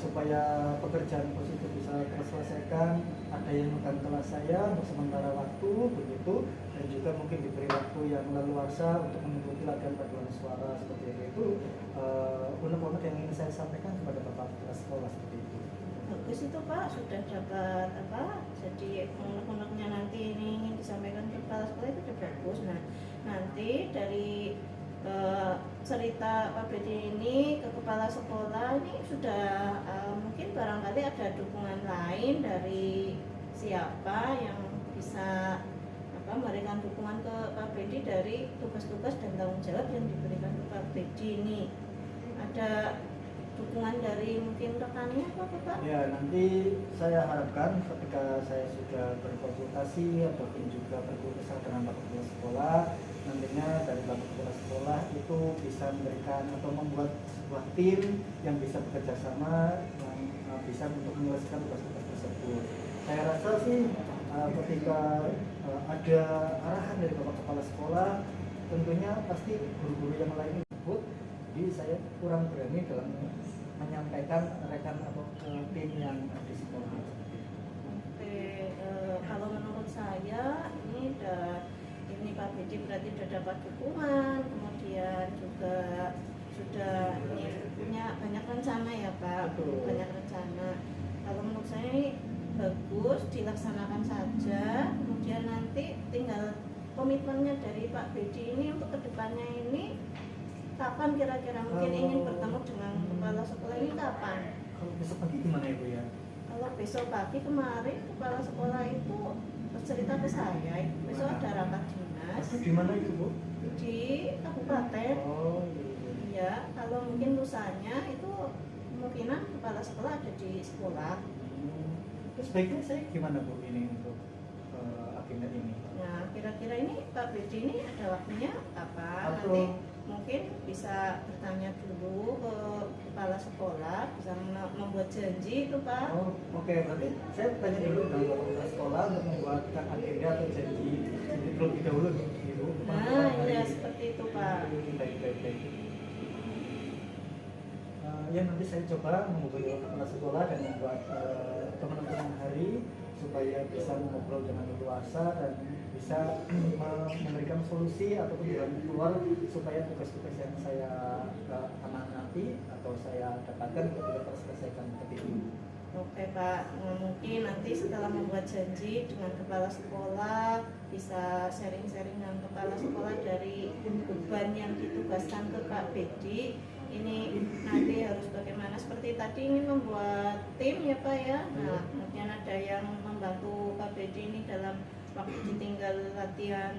supaya pekerjaan positif bisa terselesaikan, ada yang megang kelas saya untuk sementara waktu begitu, dan juga mungkin diberi waktu yang leluasa untuk mengikuti latihan paduan suara seperti itu. Unek-unek yang ingin saya sampaikan kepada Bapak Kepala Sekolah seperti itu. Bagus itu Pak, sudah dapat apa? Jadi unek-uneknya nanti ini ingin disampaikan ke kepala sekolah itu sudah bagus. Nah nanti dari cerita Pak Bedi ini ke kepala sekolah ini sudah mungkin barangkali ada dukungan lain dari siapa yang bisa memberikan dukungan ke Pak Bedi dari tugas-tugas dan tanggung jawab yang diberikan ke Pak Bedi ini. Ada dukungan dari mungkin rekannya apa Pak? Ya, nanti saya harapkan ketika saya sudah berkonsultasi ataupun juga berkonsultasi dengan Bapak Kepala Sekolah, nantinya dari Bapak Kepala Sekolah itu bisa memberikan atau membuat sebuah tim yang bisa bekerja sama, yang bisa untuk menyelesaikan tugas-tugas tersebut. Saya rasa sih ketika ada arahan dari Bapak Kepala Sekolah, tentunya pasti guru-guru yang lain ikut. Jadi saya kurang berani dalam menyampaikan rekan atau ke tim yang di sekolah. Oke, kalau menurut saya ini Pak Bedi berarti sudah dapat dukungan, kemudian juga sudah punya banyak rencana ya Pak. Betul. Banyak rencana. Kalau menurut saya ini bagus, dilaksanakan saja, kemudian nanti tinggal komitmennya dari Pak Bedi ini untuk kedepannya ini kapan kira-kira mungkin ingin bertemu dengan kepala sekolah ini kapan? Kalau besok pagi gimana Ibu ya? Kalau besok pagi kemarin kepala sekolah itu bercerita ke saya, besok ada rapat dinas Di mana itu Bu? di kabupaten. Oh iya. Iya, kalau mungkin lusanya itu kemungkinan kepala sekolah ada di sekolah. Terus baiknya saya gimana Bu ini untuk agenda ini? Nah, kira-kira ini Pak Bedi ini ada waktunya apa? Atau Nanti mungkin bisa bertanya dulu ke kepala sekolah, bisa membuat janji itu Pak. oh, oke, berarti saya tanya dulu dengan Bapak Kepala Sekolah untuk membuatkan agenda atau janji terlebih dahulu Ibu. Nah, iya seperti itu Pak. Baik. Ya nanti saya coba menghubungi kepala sekolah dan membuat teman-teman hari supaya bisa mengobrol dengan leluasa dan bisa memberikan solusi ataupun jalan keluar supaya tugas-tugas yang saya amati atau saya dapatkan bisa terselesaikan seperti itu. Oke Pak, mungkin nanti setelah membuat janji dengan kepala sekolah bisa sharing-sharing dengan kepala sekolah dari beban yang ditugaskan ke Pak Bedi. Ini nanti harus bagaimana, seperti tadi ingin membuat tim ya Pak ya. Nah kemudian ada yang membantu Pak Bedi ini dalam waktu ditinggal latihan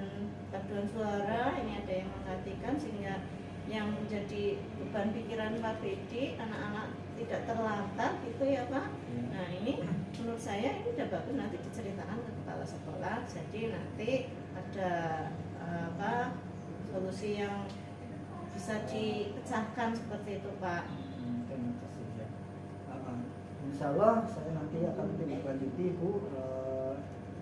paduan suara, ini ada yang memperhatikan sehingga yang menjadi beban pikiran Pak Bedi anak-anak tidak terlantar gitu ya Pak. Nah ini menurut saya ini udah bagus, nanti diceritakan ke kepala sekolah, jadi nanti ada solusi yang bisa dipecahkan seperti itu Pak. Terima kasih ya. Insya Allah saya nanti akan tindak lanjuti Bu.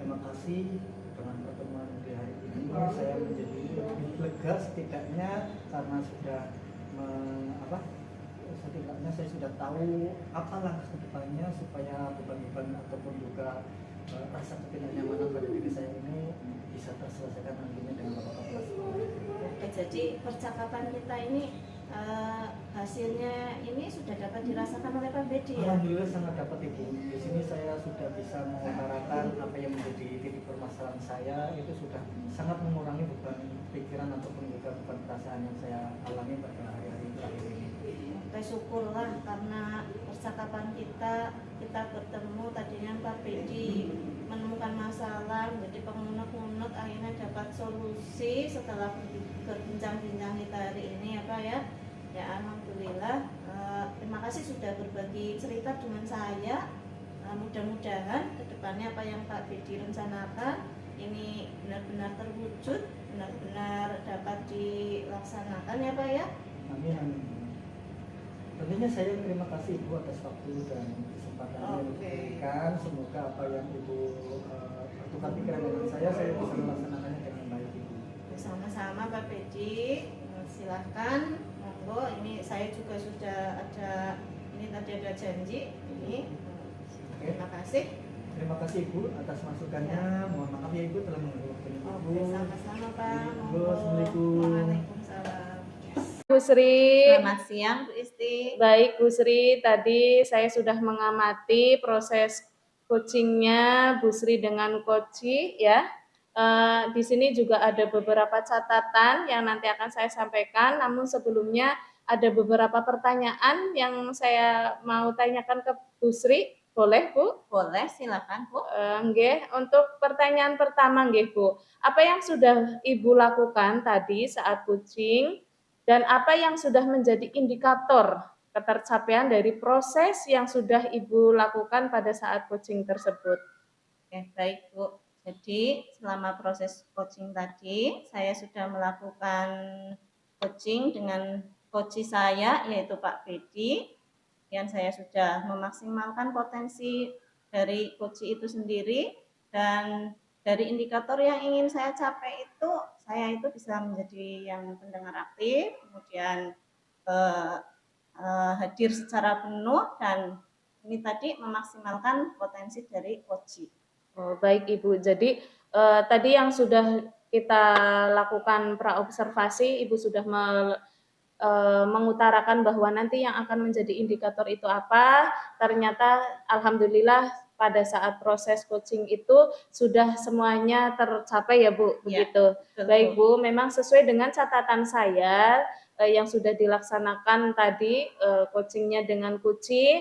Terima kasih dengan pertemuan di hari ini saya menjadi lebih lega setidaknya karena sudah setidaknya saya sudah tahu apa langkah kedepannya supaya beban-beban ataupun juga rasa ketidaknyamanan pada diri saya ini bisa terselesaikan nantinya dengan Bapak Kepala Sekolah. Oke, jadi percakapan kita ini hasilnya ini sudah dapat dirasakan oleh Pak Bedi ya? Alhamdulillah sangat dapat Ibu. Di sini saya sudah bisa mengutarakan apa yang menjadi titik permasalahan saya, itu sudah sangat mengurangi beban pikiran ataupun juga beban perasaan yang saya alami pada hari-hari terakhir ini. Oke, syukurlah karena percakapan kita bertemu tadinya Pak Bedi menemukan seperti pengunek-unek, akhirnya dapat solusi setelah berbincang-bincang kita hari ini ya Pak ya. Ya alhamdulillah, terima kasih sudah berbagi cerita dengan saya. Mudah-mudahan kedepannya apa yang Pak Bedi rencanakan ini benar-benar terwujud, benar-benar dapat dilaksanakan ya Pak ya. Amin, amin. Tentunya saya terima kasih Ibu atas waktu dan kesempatan yang diberikan. Semoga apa yang Ibu pertukar pikiran dengan saya bisa melaksanakannya dengan baik Ibu. Sama-sama Pak Bedi, silahkan monggo. Ini saya juga sudah ada, ini tadi ada janji ini. Terima kasih. Terima kasih Ibu atas masukannya. Mohon maaf ya Ibu telah mengganggu waktu Ibu. Oke, sama-sama Pak. Ibu, Assalamualaikum. Waalaikumsalam. Bu Sri. Selamat siang Bu Isti. Baik Bu Sri, tadi saya sudah mengamati proses coachingnya Bu Sri dengan Koci ya. Di sini juga ada beberapa catatan yang nanti akan saya sampaikan, namun sebelumnya ada beberapa pertanyaan yang saya mau tanyakan ke Bu Sri. Boleh Bu? Boleh, silakan Bu. Nggih, untuk pertanyaan pertama nggih Bu, apa yang sudah Ibu lakukan tadi saat coaching dan apa yang sudah menjadi indikator ketercapaian dari proses yang sudah Ibu lakukan pada saat coaching tersebut? Oke, baik Bu. Jadi selama proses coaching tadi, saya sudah melakukan coaching dengan coach saya yaitu Pak Bedi. Dan saya sudah memaksimalkan potensi dari coach itu sendiri, dan dari indikator yang ingin saya capai itu, saya itu bisa menjadi yang pendengar aktif, kemudian hadir secara penuh, dan ini tadi memaksimalkan potensi dari coach. Oh, baik Ibu. Jadi tadi yang sudah kita lakukan praobservasi, Ibu sudah mengutarakan bahwa nanti yang akan menjadi indikator itu apa. Ternyata alhamdulillah pada saat proses coaching itu sudah semuanya tercapai ya Bu, begitu. Ya, baik Bu, memang sesuai dengan catatan saya yang sudah dilaksanakan tadi coachingnya dengan Kuci,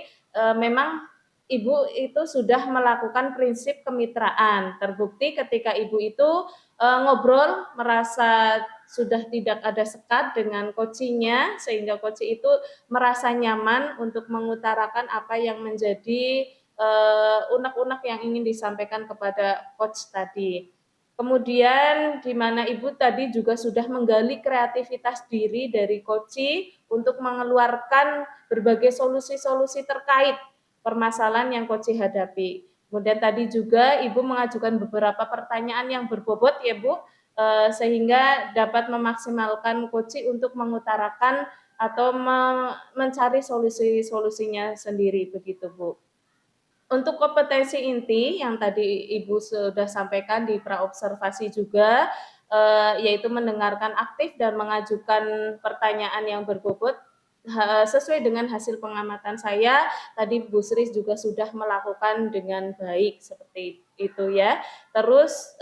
memang Ibu itu sudah melakukan prinsip kemitraan. Terbukti ketika Ibu itu ngobrol merasa sudah tidak ada sekat dengan coachingnya, sehingga coach itu merasa nyaman untuk mengutarakan apa yang menjadi unek-unek yang ingin disampaikan kepada coach tadi. Kemudian di mana Ibu tadi juga sudah menggali kreativitas diri dari coach untuk mengeluarkan berbagai solusi-solusi terkait permasalahan yang coach hadapi. Kemudian tadi juga Ibu mengajukan beberapa pertanyaan yang berbobot ya Bu, sehingga dapat memaksimalkan coach untuk mengutarakan atau mencari solusi-solusinya sendiri begitu Bu. Untuk kompetensi inti yang tadi Ibu sudah sampaikan di praobservasi juga, yaitu mendengarkan aktif dan mengajukan pertanyaan yang berbobot. Sesuai dengan hasil pengamatan saya, tadi Bu Sri juga sudah melakukan dengan baik seperti itu ya. Terus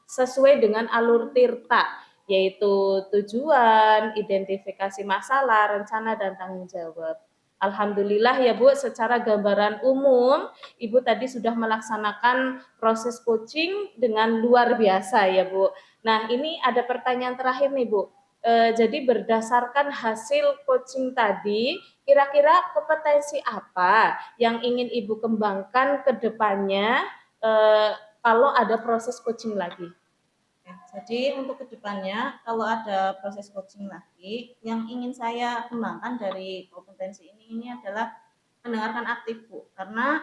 sesuai dengan alur tirta, yaitu tujuan, identifikasi masalah, rencana, dan tanggung jawab. Alhamdulillah ya Bu, secara gambaran umum Ibu tadi sudah melaksanakan proses coaching dengan luar biasa ya Bu. Nah ini ada pertanyaan terakhir nih Bu. Jadi berdasarkan hasil coaching tadi, kira-kira kompetensi apa yang ingin Ibu kembangkan ke depannya kalau ada proses coaching lagi? Jadi untuk kedepannya kalau ada proses coaching lagi, yang ingin saya kembangkan dari kompetensi ini adalah mendengarkan aktif Bu. Karena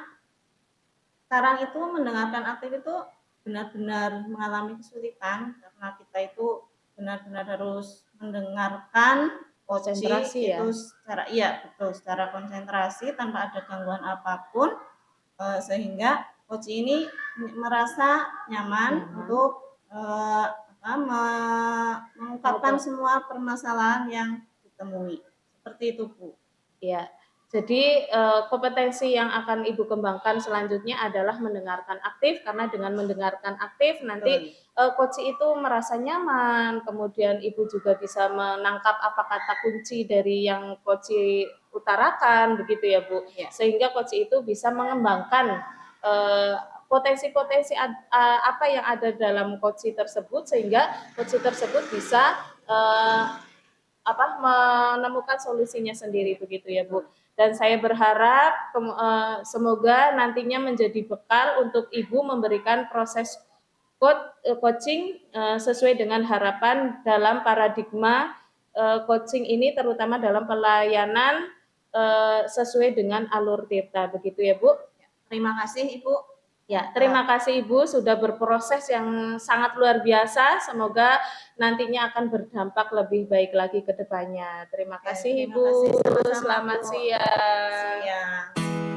sekarang itu mendengarkan aktif itu benar-benar mengalami kesulitan karena kita itu benar-benar harus mendengarkan konsentrasi itu secara konsentrasi tanpa ada gangguan apapun, sehingga coach ini merasa nyaman untuk mengungkapkan semua permasalahan yang ditemui. Seperti itu Bu. Ya. Jadi kompetensi yang akan Ibu kembangkan selanjutnya adalah mendengarkan aktif, karena dengan mendengarkan aktif nanti coach itu merasa nyaman, kemudian Ibu juga bisa menangkap apa kata kunci dari yang coach utarakan begitu ya Bu. Ya. Sehingga coach itu bisa mengembangkan potensi-potensi apa yang ada dalam coaching tersebut, sehingga coaching tersebut bisa menemukan solusinya sendiri, begitu ya Bu. Dan saya berharap semoga nantinya menjadi bekal untuk Ibu memberikan proses coaching sesuai dengan harapan dalam paradigma coaching ini, terutama dalam pelayanan sesuai dengan alur Tirta, begitu ya Bu. Terima kasih Ibu. Ya, terima kasih Ibu sudah berproses yang sangat luar biasa. Semoga nantinya akan berdampak lebih baik lagi ke depannya. Terima kasih Terima Ibu. kasih, sama-sama, Selamat Bu. siang. Siang.